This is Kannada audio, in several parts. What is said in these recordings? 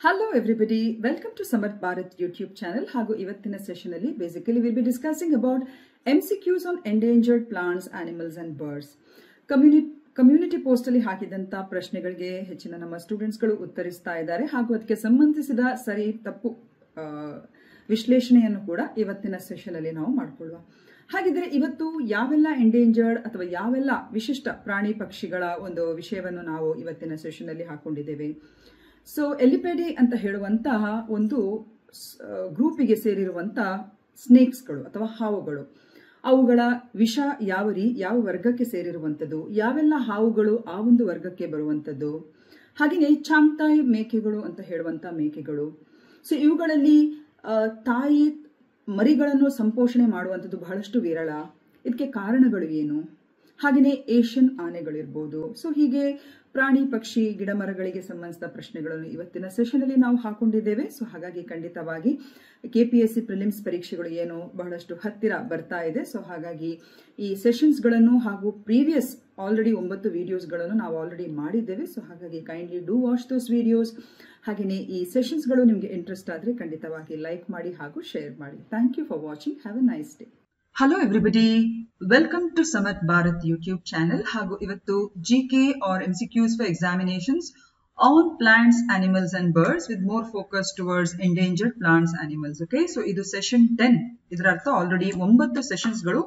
Hello everybody, welcome to Samarth Bharat YouTube channel. ಹಾಗೂ ಇವತ್ತಿನ ಸೆಷನ್ ಅಲ್ಲಿ basically we'll be discussing about MCQs on endangered plants, animals and birds. Community post ಅಲ್ಲಿ ಹಾಕಿದಂತ ಪ್ರಶ್ನೆಗಳಿಗೆ ಹೆಚ್ಚಿನ ನಮ್ಮ ಸ್ಟೂಡೆಂಟ್ಸ್ ಗಳು ಉತ್ತರಿಸ್ತಾ ಇದ್ದಾರೆ ಹಾಗೂ ಅದಕ್ಕೆ ಸಂಬಂಧಿಸಿದ ಸರಿ ತಪ್ಪು ವಿಶ್ಲೇಷಣೆಯನ್ನು ಕೂಡ ಇವತ್ತಿನ ಸೆಷನ್ ಅಲ್ಲಿ ನಾವು ಮಾಡಿಕೊಳ್ಳುವ. ಹಾಗಿದ್ರೆ ಇವತ್ತು ಯಾವೆಲ್ಲ ಎಂಡೇಂಜರ್ಡ್ ಅಥವಾ ಯಾವೆಲ್ಲ ವಿಶಿಷ್ಟ ಪ್ರಾಣಿ ಪಕ್ಷಿಗಳ ಒಂದು ವಿಷಯವನ್ನು ನಾವು ಇವತ್ತಿನ ಸೆಷನ್ ಅಲ್ಲಿ ಹಾಕೊಂಡಿದ್ದೇವೆ. ಸೊ ಎಲಿಪೆಡಿ ಅಂತ ಹೇಳುವಂತಹ ಒಂದು ಗ್ರೂಪಿಗೆ ಸೇರಿರುವಂತಹ ಸ್ನೇಕ್ಸ್ಗಳು ಅಥವಾ ಹಾವುಗಳು, ಅವುಗಳ ವಿಷ ಯಾವ ವರ್ಗಕ್ಕೆ ಸೇರಿರುವಂಥದ್ದು, ಯಾವೆಲ್ಲ ಹಾವುಗಳು ಆ ಒಂದು ವರ್ಗಕ್ಕೆ ಬರುವಂಥದ್ದು, ಹಾಗೆಯೇ ಚಾಂಗ್ತಾಯಿ ಮೇಕೆಗಳು ಅಂತ ಹೇಳುವಂಥ ಮೇಕೆಗಳು. ಸೊ ಇವುಗಳಲ್ಲಿ ತಾಯಿ ಮರಿಗಳನ್ನು ಸಂಪೋಷಣೆ ಮಾಡುವಂಥದ್ದು ಬಹಳಷ್ಟು ವಿರಳ. ಇದಕ್ಕೆ ಕಾರಣಗಳು ಏನು? ಹಾಗೆಯೇ ಏಷ್ಯನ್ ಆನೆಗಳಿರ್ಬೋದು. ಸೊ ಹೀಗೆ ಪ್ರಾಣಿ ಪಕ್ಷಿ ಗಿಡ ಮರಗಳಿಗೆ ಸಂಬಂಧಿಸಿದ ಪ್ರಶ್ನೆಗಳನ್ನು ಇವತ್ತಿನ ಸೆಷನ್ ಅಲ್ಲಿ ನಾವು ಹಾಕೊಂಡಿದ್ದೇವೆ. ಸೊ ಹಾಗಾಗಿ ಖಂಡಿತವಾಗಿ KPSC ಪ್ರಿಲಿಮ್ಸ್ ಪರೀಕ್ಷೆಗಳು ಏನು ಬಹಳಷ್ಟು ಹತ್ತಿರ ಬರ್ತಾ ಇದೆ. ಸೊ ಹಾಗಾಗಿ ಈ ಸೆಷನ್ಸ್ಗಳನ್ನು ಹಾಗೂ ಪ್ರೀವಿಯಸ್ ಆಲ್ರೆಡಿ 9 ವಿಡಿಯೋಸ್ಗಳನ್ನು ನಾವು ಆಲ್ರೆಡಿ ಮಾಡಿದ್ದೇವೆ. ಸೊ ಹಾಗಾಗಿ kindly do watch those videos. ಹಾಗೆಯೇ ಈ ಸೆಷನ್ಸ್ಗಳು ನಿಮಗೆ ಇಂಟ್ರೆಸ್ಟ್ ಆದರೆ ಖಂಡಿತವಾಗಿ ಲೈಕ್ ಮಾಡಿ ಹಾಗೂ ಶೇರ್ ಮಾಡಿ. Thank you for watching. Have a nice day. Hello everybody, welcome to Samarth Bharat YouTube channel. ಹಾಗೂ ಇವತ್ತು GK or MCQs for examinations on plants, animals and birds with more focus towards endangered plants, animals. Okay, so ಇದು session 10. ಇದರ ಅರ್ಥ ಆಲ್ರೆಡಿ 9 ಸೆಷನ್ಸ್ ಗಳು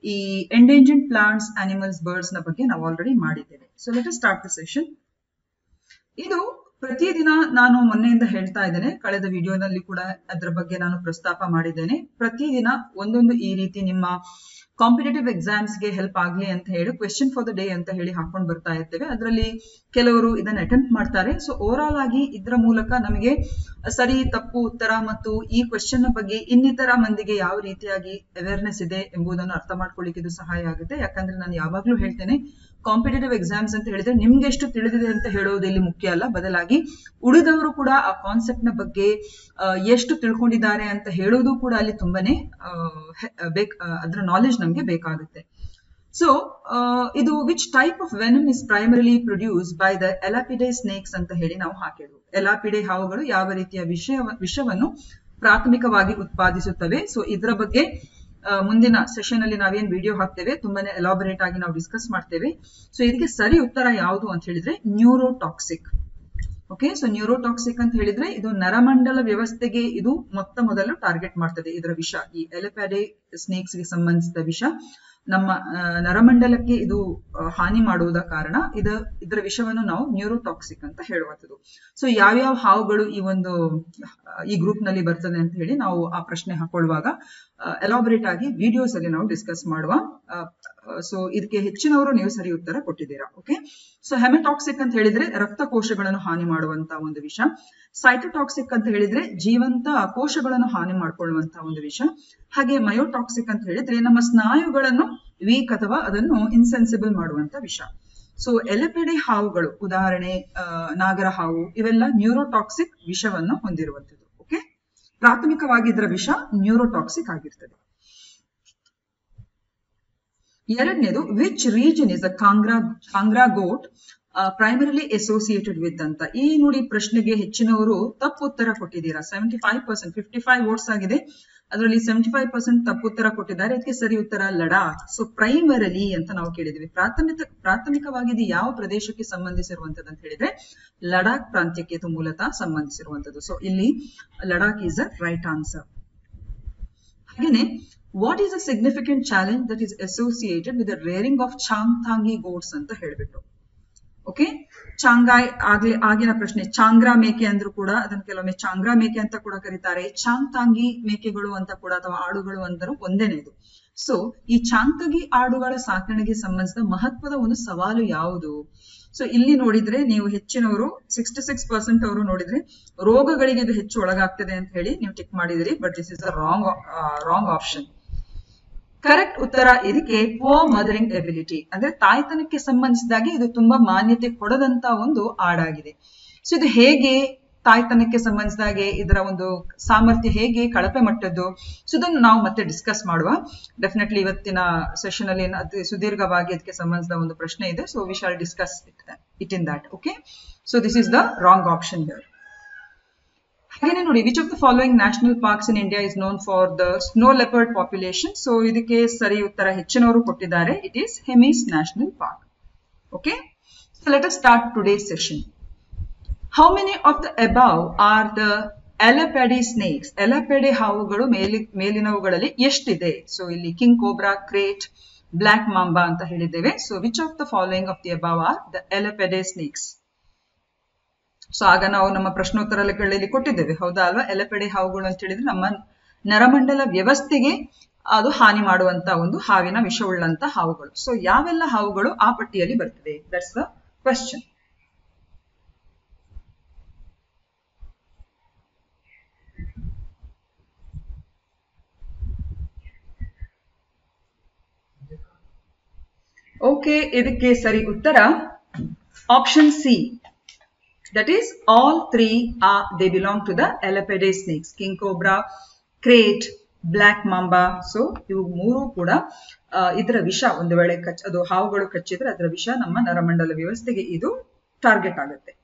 ಈ endangered plants, animals, birds ನ ಬಗ್ಗೆ ನಾವು ಆಲ್ರೆಡಿ ಮಾಡಿದ್ದೇವೆ. So let us start the session. ಇದು ಪ್ರತಿದಿನ ನಾನು ಮೊನ್ನೆಯಿಂದ ಹೇಳ್ತಾ ಇದ್ದೇನೆ, ಕಳೆದ ವಿಡಿಯೋನಲ್ಲಿ ಕೂಡ ಅದರ ಬಗ್ಗೆ ನಾನು ಪ್ರಸ್ತಾಪ ಮಾಡಿದ್ದೇನೆ. ಪ್ರತಿದಿನ ಒಂದೊಂದು ಈ ರೀತಿ ನಿಮ್ಮ ಕಾಂಪಿಟೇಟಿವ್ ಎಕ್ಸಾಮ್ಸ್ಗೆ ಹೆಲ್ಪ್ ಆಗ್ಲಿ ಅಂತ ಹೇಳಿ ಕ್ವೆಶ್ಚನ್ ಫಾರ್ ದ ಡೇ ಅಂತ ಹೇಳಿ ಹಾಕೊಂಡು ಬರ್ತಾ ಇರ್ತೇವೆ. ಅದರಲ್ಲಿ ಕೆಲವರು ಇದನ್ನ ಅಟೆಂಪ್ಟ್ ಮಾಡ್ತಾರೆ. ಸೊ ಓವರ್ ಆಲ್ ಆಗಿ ಇದರ ಮೂಲಕ ನಮಗೆ ಸರಿ ತಪ್ಪು ಉತ್ತರ ಮತ್ತು ಈ ಕ್ವೆಶ್ಚನ್ ಬಗ್ಗೆ ಇನ್ನಿತರ ಮಂದಿಗೆ ಯಾವ ರೀತಿಯಾಗಿ ಅವೇರ್ನೆಸ್ ಇದೆ ಎಂಬುದನ್ನು ಅರ್ಥ ಮಾಡ್ಕೊಳ್ಳಿಕ್ಕೆ ಇದು ಸಹಾಯ ಆಗುತ್ತೆ. ಯಾಕಂದ್ರೆ ನಾನು ಯಾವಾಗ್ಲೂ ಹೇಳ್ತೇನೆ, ಕಾಂಪಿಟೇಟಿವ್ ಎಕ್ಸಾಮ್ಸ್ ಅಂತ ಹೇಳಿದ್ರೆ ನಿಮ್ಗೆ ಎಷ್ಟು ತಿಳಿದಿದೆ ಅಂತ ಹೇಳೋದು ಇಲ್ಲಿ ಮುಖ್ಯ ಅಲ್ಲ, ಬದಲಾಗಿ ಉಳಿದವರು ಕೂಡ ಆ ಕಾನ್ಸೆಪ್ಟ್ ನ ಬಗ್ಗೆ ಎಷ್ಟು ತಿಳ್ಕೊಂಡಿದ್ದಾರೆ ಅಂತ ಹೇಳೋದು ಕೂಡ ಅಲ್ಲಿ ತುಂಬಾನೇ ಅದರ ನಾಲೆಜ್ ನಮ್ಗೆ ಬೇಕಾಗುತ್ತೆ. ಸೊ ಇದು which type of venom is primarily produce by the Elapidae snakes ಅಂತ ಹೇಳಿ ನಾವು ಹಾಕಿದ್ವು. ಎಲಾಪಿಡೆ ಹಾವುಗಳು ಯಾವ ರೀತಿಯ ವಿಷವನ್ನು ಪ್ರಾಥಮಿಕವಾಗಿ ಉತ್ಪಾದಿಸುತ್ತವೆ. ಸೊ ಇದರ ಬಗ್ಗೆ ಮುಂದಿನ ಸೆಷನ್ ಅಲ್ಲಿ ನಾವೇನ್ ವಿಡಿಯೋ ಹಾಕ್ತೇವೆ ತುಂಬಾನೇ ಎಲಾಬರೇಟ್ ಆಗಿ ನಾವು ಡಿಸ್ಕಸ್ ಮಾಡ್ತೇವೆ. ಸೊ ಇದಕ್ಕೆ ಸರಿ ಉತ್ತರ ಯಾವುದು ಅಂತ ಹೇಳಿದ್ರೆ ನ್ಯೂರೋಟಾಕ್ಸಿಕ್. ಓಕೆ, ಸೊ ನ್ಯೂರೋಟಾಕ್ಸಿಕ್ ಅಂತ ಹೇಳಿದ್ರೆ ಇದು ನರಮಂಡಲ ವ್ಯವಸ್ಥೆಗೆ ಇದು ಮೊದಲು ಟಾರ್ಗೆಟ್ ಮಾಡ್ತದೆ. ಇದರ ವಿಷ, ಈ ಎಲಿಪ್ಯಾಡೆ ಸ್ನೇಕ್ಸ್ ಗೆ ಸಂಬಂಧಿಸಿದ ವಿಷ ನಮ್ಮ ನರಮಂಡಲಕ್ಕೆ ಇದು ಹಾನಿ ಮಾಡುವುದ ಕಾರಣ ಇದರ ವಿಷವನ್ನು ನಾವು ನ್ಯೂರೋಟಾಕ್ಸಿಕ್ ಅಂತ ಹೇಳುವಂಥದ್ದು. ಸೊ ಯಾವ್ಯಾವ ಹಾವುಗಳು ಈ ಗ್ರೂಪ್ ನಲ್ಲಿ ಬರ್ತದೆ ಅಂತ ಹೇಳಿ ನಾವು ಆ ಪ್ರಶ್ನೆ ಹಾಕೊಳ್ಳುವಾಗ ಎಲಾಬರೇಟ್ ಆಗಿ ವಿಡಿಯೋಸ್ ಅಲ್ಲಿ ನಾವು ಡಿಸ್ಕಸ್ ಮಾಡುವ. ಸೊ ಇದಕ್ಕೆ ಹೆಚ್ಚಿನವರು ನೀವು ಸರಿ ಉತ್ತರ ಕೊಟ್ಟಿದ್ದೀರಾ. ಓಕೆ, ಸೊ ಹೆಮಟಾಕ್ಸಿಕ್ ಅಂತ ಹೇಳಿದ್ರೆ ರಕ್ತ ಕೋಶಗಳನ್ನು ಹಾನಿ ಮಾಡುವಂತ ಒಂದು ವಿಷ. ಸೈಟೋಟಾಕ್ಸಿಕ್ ಅಂತ ಹೇಳಿದ್ರೆ ಜೀವಂತ ಕೋಶಗಳನ್ನು ಹಾನಿ ಮಾಡಿಕೊಳ್ಳುವಂತಹ ಒಂದು ವಿಷ. ಹಾಗೆ ಮಯೋಟಾಕ್ಸಿಕ್ ಅಂತ ಹೇಳಿದ್ರೆ ನಮ್ಮ ಸ್ನಾಯುಗಳನ್ನು ವೀಕ್ ಅಥವಾ ಅದನ್ನು ಇನ್ಸೆನ್ಸಿಬಲ್ ಮಾಡುವಂತ ವಿಷ. ಸೊ ಎಲಿಪೆಡೆ ಹಾವುಗಳು, ಉದಾಹರಣೆ ನಾಗರ ಹಾವು, ಇವೆಲ್ಲ ನ್ಯೂರೋಟಾಕ್ಸಿಕ್ ವಿಷವನ್ನು ಹೊಂದಿರುವಂತದ್ದು. ಓಕೆ, ಪ್ರಾಥಮಿಕವಾಗಿ ಇದರ ವಿಷ ನ್ಯೂರೋಟಾಕ್ಸಿಕ್ ಆಗಿರ್ತದೆ. ಎರಡನೇದು, which region is a Kangra goat primarily associated with ಅಂತ. ಈ ನೋಡಿ ಪ್ರಶ್ನೆಗೆ ಹೆಚ್ಚಿನವರು ತಪ್ಪು ಉತ್ತರ ಕೊಟ್ಟಿದ್ದೀರಾ. 75%, 55 ವೋಟ್ಸ್ ಆಗಿದೆ. ಅದರಲ್ಲಿ 75% ತಪ್ಪು ಉತ್ತರ ಕೊಟ್ಟಿದ್ದಾರೆ. ಇದಕ್ಕೆ ಸರಿ ಉತ್ತರ ಲಡಾಖ್. ಸೊ ಪ್ರೈಮರಿಲಿ ಅಂತ ನಾವು ಕೇಳಿದ್ವಿ. ಪ್ರಾಥಮಿಕವಾಗಿ ಇದು ಯಾವ ಪ್ರದೇಶಕ್ಕೆ ಸಂಬಂಧಿಸಿರುವಂತದ್ದು ಅಂತ ಹೇಳಿದ್ರೆ ಲಡಾಖ್ ಪ್ರಾಂತ್ಯಕ್ಕೆ ಇದು ಮೂಲತಃ ಸಂಬಂಧಿಸಿರುವಂತದ್ದು. ಸೊ ಇಲ್ಲಿ Ladakh is a right answer. ಹಾಗೇನೆ what is a significant challenge that is associated with the rearing of Changthangi goats ಅಂತ ಹೇಳ್ಬಿಟ್ಟು. ಓಕೆ, ಚಾಂಗಾಯ್ ಆಗಿನ ಪ್ರಶ್ನೆ ಚಾಂಗ್ರಾ ಮೇಕೆ ಅಂದ್ರೂ ಕೂಡ ಅದನ್ನ ಕೆಲವೊಮ್ಮೆ ಚಾಂಗ್ರಾ ಮೇಕೆ ಅಂತ ಕೂಡ ಕರೀತಾರೆ. ಚಾಂಗ್ತಾಂಗಿ ಮೇಕೆಗಳು ಅಂತ ಕೂಡ ಅಥವಾ ಆಡುಗಳು ಅಂದರೂ ಒಂದೇನೆ ಇದು. ಸೊ ಈ ಚಾಂಗ್ತಾಂಗಿ ಆಡುಗಳ ಸಾಕಣೆಗೆ ಸಂಬಂಧಿಸಿದ ಮಹತ್ವದ ಒಂದು ಸವಾಲು ಯಾವುದು? ಸೊ ಇಲ್ಲಿ ನೋಡಿದ್ರೆ ನೀವು ಹೆಚ್ಚಿನವರು 66% ಅವರು ನೋಡಿದ್ರೆ ರೋಗಗಳಿಗೆ ಇದು ಹೆಚ್ಚು ಒಳಗಾಗ್ತದೆ ಅಂತ ಹೇಳಿ ನೀವು ಟಿಕ್ ಮಾಡಿದಿರಿ. But this is a wrong option. Correct ಉತ್ತರ ಇದಕ್ಕೆ ಪುವರ್ ಮದರಿಂಗ್ ಎಬಿಲಿಟಿ, ಅಂದ್ರೆ ತಾಯ್ತನಕ್ಕೆ ಸಂಬಂಧಿಸಿದಾಗೆ ಇದು ತುಂಬಾ ಮಾನ್ಯತೆ ಕೊಡದಂತ ಒಂದು ಆಡಾಗಿದೆ. ಸೊ ಇದು ಹೇಗೆ ತಾಯ್ತನಕ್ಕೆ ಸಂಬಂಧಿಸಿದಾಗೆ ಇದರ ಒಂದು ಸಾಮರ್ಥ್ಯ ಹೇಗೆ ಕಳಪೆ ಮಟ್ಟದ್ದು, ಸೊ ಇದನ್ನು ನಾವು ಮತ್ತೆ ಡಿಸ್ಕಸ್ ಮಾಡುವ. ಡೆಫಿನೆಟ್ಲಿ ಇವತ್ತಿನ ಸೆಷನ್ ಅಲ್ಲಿ ಅತಿ ಸುದೀರ್ಘವಾಗಿ ಅದಕ್ಕೆ ಸಂಬಂಧಿಸಿದ ಒಂದು ಪ್ರಶ್ನೆ ಇದೆ. So we shall discuss it in that. Okay, so this is the wrong option here. ಹಾಗೇನೆ ನೋಡಿ, which of the following national parks in India is known for the snow leopard population. So ಇದಕ್ಕೆ ಸರಿ ಉತ್ತರ ಹೆಚ್ಚಿನವರು ಕೊಟ್ಟಿದ್ದಾರೆ. It is Hemis national park. Okay, so let us start today's session. How many of the above are the Elapidae snakes? Elapidae ಹಾವುಗಳು ಮೇಲಿನವುಗಳಲ್ಲಿ ಎಷ್ಟಿದೆ? ಸೊ ಇಲ್ಲಿ king cobra, krait, black mamba ಅಂತ ಹೇಳಿದ್ದೇವೆ. So which of the following of the above are the Elapidae snakes? So ಆಗ ನಾವು ನಮ್ಮ ಪ್ರಶ್ನೋತ್ತರಗಳಲ್ಲಿ ಕೊಟ್ಟಿದ್ದೇವೆ, ಹೌದಾ ಅಲ್ವಾ? ಎಲಪೆಡೆ ಹಾವುಗಳು ಅಂತ ಹೇಳಿದ್ರೆ ನಮ್ಮ ನರಮಂಡಲ ವ್ಯವಸ್ಥೆಗೆ ಅದು ಹಾನಿ ಮಾಡುವಂತ ಒಂದು ಹಾವಿನ ವಿಷವುಳ್ಳಂತ ಹಾವುಗಳು. ಸೊ ಯಾವೆಲ್ಲ ಹಾವುಗಳು ಆ ಪಟ್ಟಿಯಲ್ಲಿ ಬರ್ತದೆ? That's the question. ಓಕೆ, ಇದಕ್ಕೆ ಸರಿ ಉತ್ತರ option C. That is, all three they belong to the Elapede snakes. King cobra, crate, black mamba. So ಇವು ಮೂರು ಕೂಡ ಇದರ ವಿಷ ಒಂದು ವೇಳೆ ಅದು ಹಾವುಗಳು ಕಚ್ಚಿದ್ರೆ ಅದರ ವಿಷ ನಮ್ಮ ನರಮಂಡಲ ವ್ಯವಸ್ಥೆಗೆ ಇದು ಟಾರ್ಗೆಟ್ ಆಗುತ್ತೆ.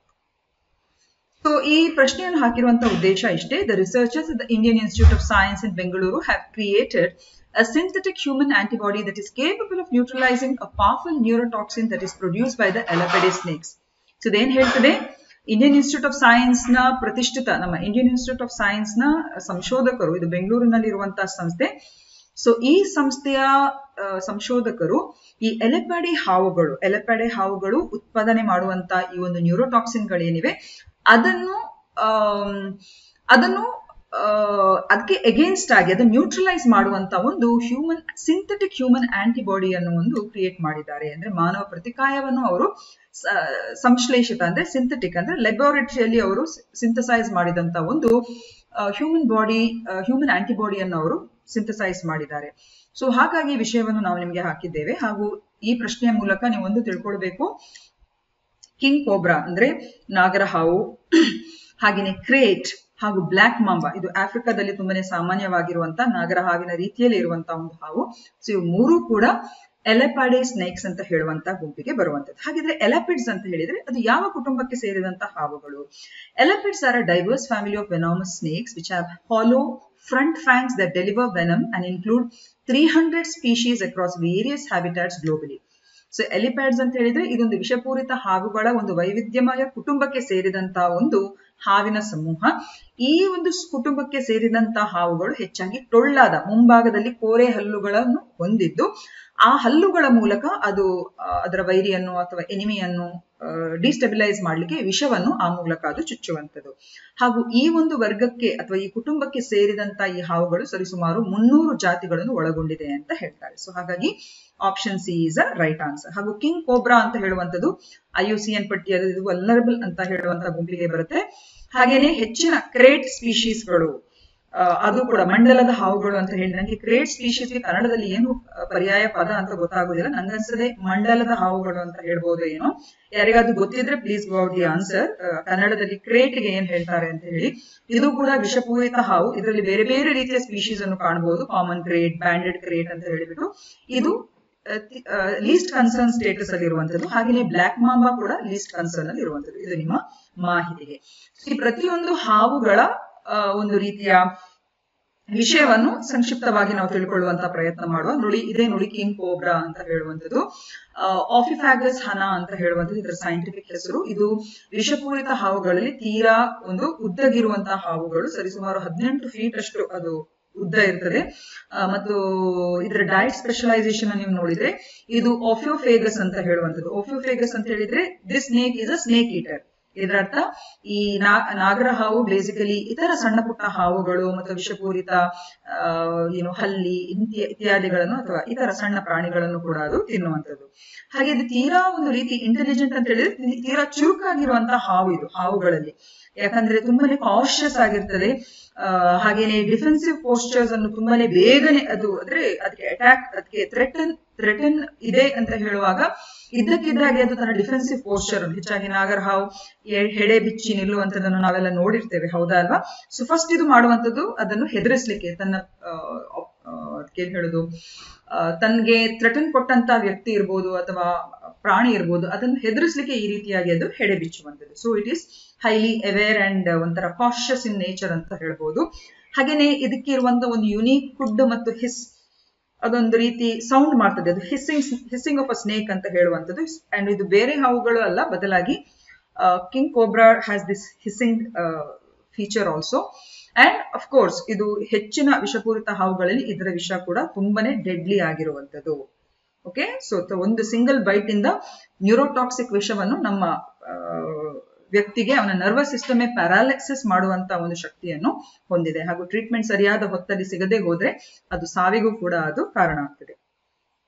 ಸೊ ಈ ಪ್ರಶ್ನೆಯನ್ನು ಹಾಕಿರುವಂತಹ ಉದ್ದೇಶ ಇಷ್ಟೇ. The researchers at the Indian Institute of Science in Bengaluru have created a synthetic human antibody that is capable of neutralizing a powerful neurotoxin that is produced by the Elapede snakes. So ಇದೇನ್ ಹೇಳ್ತದೆ? ಇಂಡಿಯನ್ ಇನ್ಸ್ಟಿಟ್ಯೂಟ್ ಆಫ್ ಸೈನ್ಸ್ ನ ಪ್ರತಿಷ್ಠಿತ ನಮ್ಮ ಇಂಡಿಯನ್ ಇನ್ಸ್ಟಿಟ್ಯೂಟ್ ಆಫ್ ಸೈನ್ಸ್ ನ ಸಂಶೋಧಕರು, ಇದು ಬೆಂಗಳೂರಿನಲ್ಲಿ ಇರುವಂತಹ ಸಂಸ್ಥೆ. ಸೊ ಈ ಸಂಸ್ಥೆಯ ಸಂಶೋಧಕರು ಈ ಎಲೆಪೆಡೆ ಹಾವುಗಳು ಉತ್ಪಾದನೆ ಮಾಡುವಂತ ಈ ಒಂದು ನ್ಯೂರೋಟಾಕ್ಸಿನ್ ಗಳೇನಿವೆ ಅದನ್ನು ಅದಕ್ಕೆ ಎಗೇನ್ಸ್ಟ್ ಆಗಿ ಅದನ್ನು ನ್ಯೂಟ್ರಲೈಸ್ ಮಾಡುವಂತ ಒಂದು ಸಿಂಥೆಟಿಕ್ ಹ್ಯೂಮನ್ ಆಂಟಿಬಾಡಿಯನ್ನು ಒಂದು ಕ್ರಿಯೇಟ್ ಮಾಡಿದ್ದಾರೆ. ಅಂದ್ರೆ ಮಾನವ ಪ್ರತಿಕಾಯವನ್ನು ಅವರು ಸಂಶ್ಲೇಷಿತ ಅಂದ್ರೆ ಸಿಂಥೆಟಿಕ್ ಅಂದ್ರೆ ಲ್ಯಾಬೋರೇಟರಿಯಲ್ಲಿ ಅವರು ಸಿಂಥಸೈಸ್ ಮಾಡಿದಂತ ಒಂದು ಹ್ಯೂಮನ್ ಆಂಟಿಬಾಡಿಯನ್ನು ಅವರು ಸಿಂಥಸೈಸ್ ಮಾಡಿದ್ದಾರೆ. ಸೊ ಹಾಗಾಗಿ ವಿಷಯವನ್ನು ನಾವು ನಿಮಗೆ ಹಾಕಿದ್ದೇವೆ. ಹಾಗೂ ಈ ಪ್ರಶ್ನೆಯ ಮೂಲಕ ನೀವು ಒಂದು ತಿಳ್ಕೊಳ್ಬೇಕು, ಕಿಂಗ್ ಕೋಬ್ರಾ ಅಂದ್ರೆ ನಾಗರ ಹಾವು, ಹಾಗೇನೆ ಕ್ರೇಟ್ ಹಾಗೂ ಬ್ಲಾಕ್ ಮಾಂಬಾ ಇದು ಆಫ್ರಿಕಾದಲ್ಲಿ ತುಂಬಾನೇ ಸಾಮಾನ್ಯವಾಗಿರುವಂತಹ ನಾಗರ ಹಾವಿನ ರೀತಿಯಲ್ಲಿ ಇರುವಂತಹ ಒಂದು ಹಾವು. ಸೊ ಇವು ಮೂರು ಕೂಡ ಎಲೆಪೆಡೆ ಸ್ನೇಕ್ಸ್ ಅಂತ ಹೇಳುವಂತ ಗುಂಪಿಗೆ ಬರುವಂತದ್ದು. ಹಾಗಿದ್ರೆ ಎಲಪಿಡ್ಸ್ ಅಂತ ಹೇಳಿದ್ರೆ ಅದು ಯಾವ ಕುಟುಂಬಕ್ಕೆ ಸೇರಿದಂತಹ ಹಾವುಗಳು? Elapids are a diverse family of venomous snakes which have hollow front fangs that deliver venom and include 300 species across various habitats globally. So elapids ಅಂತ ಹೇಳಿದ್ರೆ ಇದೊಂದು ವಿಷಪೂರಿತ ಹಾವುಗಳ ಒಂದು ವೈವಿಧ್ಯಮಯ ಕುಟುಂಬಕ್ಕೆ ಸೇರಿದಂತಹ ಒಂದು ಹಾವಿನ ಸಮೂಹ. ಈ ಒಂದು ಕುಟುಂಬಕ್ಕೆ ಸೇರಿದಂತಹ ಹಾವುಗಳು ಹೆಚ್ಚಾಗಿ ಟೊಳ್ಳಾದ ಮುಂಭಾಗದಲ್ಲಿ ಕೋರೆ ಹಲ್ಲುಗಳನ್ನು ಹೊಂದಿದ್ದು ಆ ಹಲ್ಲುಗಳ ಮೂಲಕ ಅದು ಅದರ ವೈರಿಯನ್ನು ಅಥವಾ ಎನಿಮಿಯನ್ನು ಡಿಸ್ಟೆಬಿಲೈಸ್ ಮಾಡ್ಲಿಕ್ಕೆ ವಿಷವನ್ನು ಆ ಮೂಲಕ ಅದು ಚುಚ್ಚುವಂಥದ್ದು. ಹಾಗೂ ಈ ಒಂದು ವರ್ಗಕ್ಕೆ ಅಥವಾ ಈ ಕುಟುಂಬಕ್ಕೆ ಸೇರಿದಂತ ಈ ಹಾವುಗಳು ಸರಿಸುಮಾರು 300 ಜಾತಿಗಳನ್ನು ಒಳಗೊಂಡಿದೆ ಅಂತ ಹೇಳ್ತಾರೆ. ಸೊ ಹಾಗಾಗಿ option C is a right answer. ಹಾಗೂ ಕಿಂಗ್ ಕೋಬ್ರಾ ಅಂತ ಹೇಳುವಂಥದ್ದು IUCN ಪಟ್ಟಿಯಲ್ಲಿ ಇದು ವಲ್ನರಬಲ್ ಅಂತ ಹೇಳುವಂತಹ ಗುಂಪಿಗೆ ಬರುತ್ತೆ. ಹಾಗೇನೆ ಹೆಚ್ಚಿನ ಕ್ರೇಟ್ ಸ್ಪೀಶೀಸ್ಗಳು ಅದು ಕೂಡ ಮಂಡಲದ ಹಾವುಗಳು ಅಂತ ಹೇಳಿ, ನನಗೆ ಕ್ರೇಟ್ ಸ್ಪೀಶೀಸ್ಗೆ ಕನ್ನಡದಲ್ಲಿ ಏನು ಪರ್ಯಾಯ ಪದ ಅಂತ ಗೊತ್ತಾಗುದಿಲ್ಲ. ನಂಗನ್ಸದೆ ಮಂಡಲದ ಹಾವುಗಳು ಅಂತ ಹೇಳ್ಬೋದು ಏನೋ. ಯಾರಿಗಾದ್ರೂ ಗೊತ್ತಿದ್ರೆ please go out the answer. ಕನ್ನಡದಲ್ಲಿ ಕ್ರೇಟ್ಗೆ ಏನ್ ಹೇಳ್ತಾರೆ ಅಂತ ಹೇಳಿ. ಇದು ಕೂಡ ವಿಷಪೂರಿತ ಹಾವು. ಇದರಲ್ಲಿ ಬೇರೆ ಬೇರೆ ರೀತಿಯ ಸ್ಪೀಶೀಸ್ ಅನ್ನು ಕಾಣಬಹುದು. ಕಾಮನ್ ಕ್ರೇಟ್, ಬ್ಯಾಂಡೆಡ್ ಕ್ರೇಟ್ ಅಂತ ಹೇಳಿಬಿಟ್ಟು ಇದು ಲೀಸ್ಟ್ ಕನ್ಸರ್ನ್ ಸ್ಟೇಟಸ್ ಅಲ್ಲಿ ಇರುವಂತದ್ದು. ಹಾಗೆಯೇ ಬ್ಲಾಕ್ ಮಾಂಬಾ ಕೂಡ ಲೀಸ್ಟ್ ಕನ್ಸರ್ನ್ ಅಲ್ಲಿ ಇರುವಂತದ್ದು. ಇದು ನಿಮ್ಮ ಮಾಹಿತಿಗೆ. ಈ ಪ್ರತಿಯೊಂದು ಹಾವುಗಳ ಒಂದು ರೀತಿಯ ವಿಷಯವನ್ನು ಸಂಕ್ಷಿಪ್ತವಾಗಿ ನಾವು ತಿಳ್ಕೊಳ್ಳುವಂತ ಪ್ರಯತ್ನ ಮಾಡುವ. ನೋಡಿ ಕಿಂಗ್ ಕೋಬ್ರಾ ಅಂತ ಹೇಳುವಂಥದ್ದು, ಆಫಿಫ್ಯಾಗಸ್ ಹನಾ ಅಂತ ಹೇಳುವಂಥದ್ದು ಇದರ ಸೈಂಟಿಫಿಕ್ ಹೆಸರು. ಇದು ವಿಷಪೂರಿತ ಹಾವುಗಳಲ್ಲಿ ತೀರಾ ಒಂದು ಉದ್ದಗಿರುವಂತಹ ಹಾವುಗಳು. ಸರಿಸುಮಾರು 18 ಫೀಟ್ ಅಷ್ಟು ಅದು ಉದ್ದ ಇರ್ತದೆ. ಮತ್ತು ಇದರ ಡಯಟ್ ಸ್ಪೆಷಲೈಸೇಷನ್ ನೀವು ನೋಡಿದ್ರೆ ಇದು ಆಫಿಯೋಫೇಗಸ್ ಅಂತ ಹೇಳುವಂಥದ್ದು. ಆಫಿಯೋಫೇಗಸ್ ಅಂತ ಹೇಳಿದ್ರೆ this snake is a snake eater. ಇದರ ಅರ್ಥ ಈ ನಾಗರ ಹಾವು ಬೇಸಿಕಲಿ ಇತರ ಸಣ್ಣ ಪುಟ್ಟ ಹಾವುಗಳು ಮತ್ತು ವಿಷಪೂರಿತ ಹಲ್ಲಿ ಇತ್ಯಾದಿಗಳನ್ನು ಅಥವಾ ಇತರ ಸಣ್ಣ ಪ್ರಾಣಿಗಳನ್ನು ಕೂಡ ಅದು ತಿನ್ನುವಂಥದ್ದು. ಹಾಗೆ ಇದು ತೀರಾ ಒಂದು ರೀತಿ ಇಂಟೆಲಿಜೆಂಟ್ ಅಂತ ಹೇಳಿದ್ರೆ ತೀರಾ ಚುರುಕಾಗಿರುವಂತಹ ಹಾವು ಇದು ಹಾವುಗಳಲ್ಲಿ. ಯಾಕಂದ್ರೆ ತುಂಬಾನೇ ಕಾಶಿಯಸ್ ಆಗಿರ್ತದೆ. ಹಾಗೇನೆ ಡಿಫೆನ್ಸಿವ್ ಪೋಸ್ಚರ್ಸ್ ಅನ್ನು ತುಂಬಾನೇ ಬೇಗನೆ ಅಂದ್ರೆ ಅದಕ್ಕೆ ಅಟ್ಯಾಕ್, ಅದಕ್ಕೆ ಥ್ರೆಟನ್ ಇದೆ ಅಂತ ಹೇಳುವಾಗ ಇದ್ದಕ್ಕಿದ್ದಾಗೆ ಅದು ತನ್ನ ಡಿಫೆನ್ಸಿವ್ ಪೋಸ್ಚರ್ ಅನ್ನು, ಹೆಚ್ಚಾಗಿ ನಾಗರ ಹಾವು ಹೆಡೆ ಬಿಚ್ಚಿ ನಿಲ್ಲುವಂತದನ್ನು ನಾವೆಲ್ಲ ನೋಡಿರ್ತೇವೆ, ಹೌದಾ ಅಲ್ವಾ? ಸೊ ಫಸ್ಟ್ ಇದು ಮಾಡುವಂತದ್ದು ಅದನ್ನು ಹೆದರಿಸ್ಲಿಕ್ಕೆ, ತನ್ನ ಅದಕ್ಕೆ ಹೇಳೋದು ತನ್ಗೆ ಥ್ರೆಟನ್ ಕೊಟ್ಟಂತ ವ್ಯಕ್ತಿ ಇರ್ಬೋದು ಅಥವಾ ಪ್ರಾಣಿ ಇರ್ಬೋದು, ಅದನ್ನು ಹೆದರಿಸ್ಲಿಕ್ಕೆ ಈ ರೀತಿಯಾಗಿ ಅದು ಹೆಡೆ ಬಿಚ್ಚುವಂಥದ್ದು. So it is highly aware and ಒಂಥರ ಕಾಶಿಯಸ್ ಇನ್ ನೇಚರ್ ಅಂತ ಹೇಳ್ಬೋದು. ಹಾಗೇನೆ ಇದಕ್ಕೆ ಇರುವಂತ ಒಂದು ಯುನೀಕ್ ಫುಡ್ ಮತ್ತು ಹಿಸ್, ಅದೊಂದು ರೀತಿ ಸೌಂಡ್ ಮಾಡ್ತದೆ, ಅದು ಹಿಸ್ಸಿಂಗ್ ಆಫ್ ಅ ಸ್ನೇಕ್ ಅಂತ ಹೇಳುವಂಥದ್ದು. ಅಂಡ್ ಇದು ಬೇರೆ ಹಾವುಗಳು ಅಲ್ಲ, ಬದಲಾಗಿ king cobra has this hissing feature also. And of course ಇದು ಹೆಚ್ಚಿನ ವಿಷಪೂರಿತ ಹಾವುಗಳಲ್ಲಿ ಇದರ ವಿಷ ಕೂಡ ತುಂಬಾನೇ ಡೆಡ್ಲಿ ಆಗಿರುವಂಥದ್ದು. ಓಕೆ, ಸೊ ಒಂದು ಸಿಂಗಲ್ ಬೈಟ್ ಇಂದ ನ್ಯೂರೋಟಾಕ್ಸಿಕ್ ವಿಷವನ್ನು ನಮ್ಮ ವ್ಯಕ್ತಿಗೆ ಅವನ ನರ್ವಸ್ ಸಿಸ್ಟಮ್ ಪ್ಯಾರಾಲಿಸಿಸ್ ಮಾಡುವಂತ ಒಂದು ಶಕ್ತಿಯನ್ನು ಹೊಂದಿದೆ. ಹಾಗೂ ಟ್ರೀಟ್ಮೆಂಟ್ ಸರಿಯಾದ ಹೊತ್ತಲ್ಲಿ ಸಿಗದೆ ಹೋದ್ರೆ ಅದು ಸಾವಿಗೂ ಕೂಡ ಅದು ಕಾರಣ ಆಗ್ತದೆ.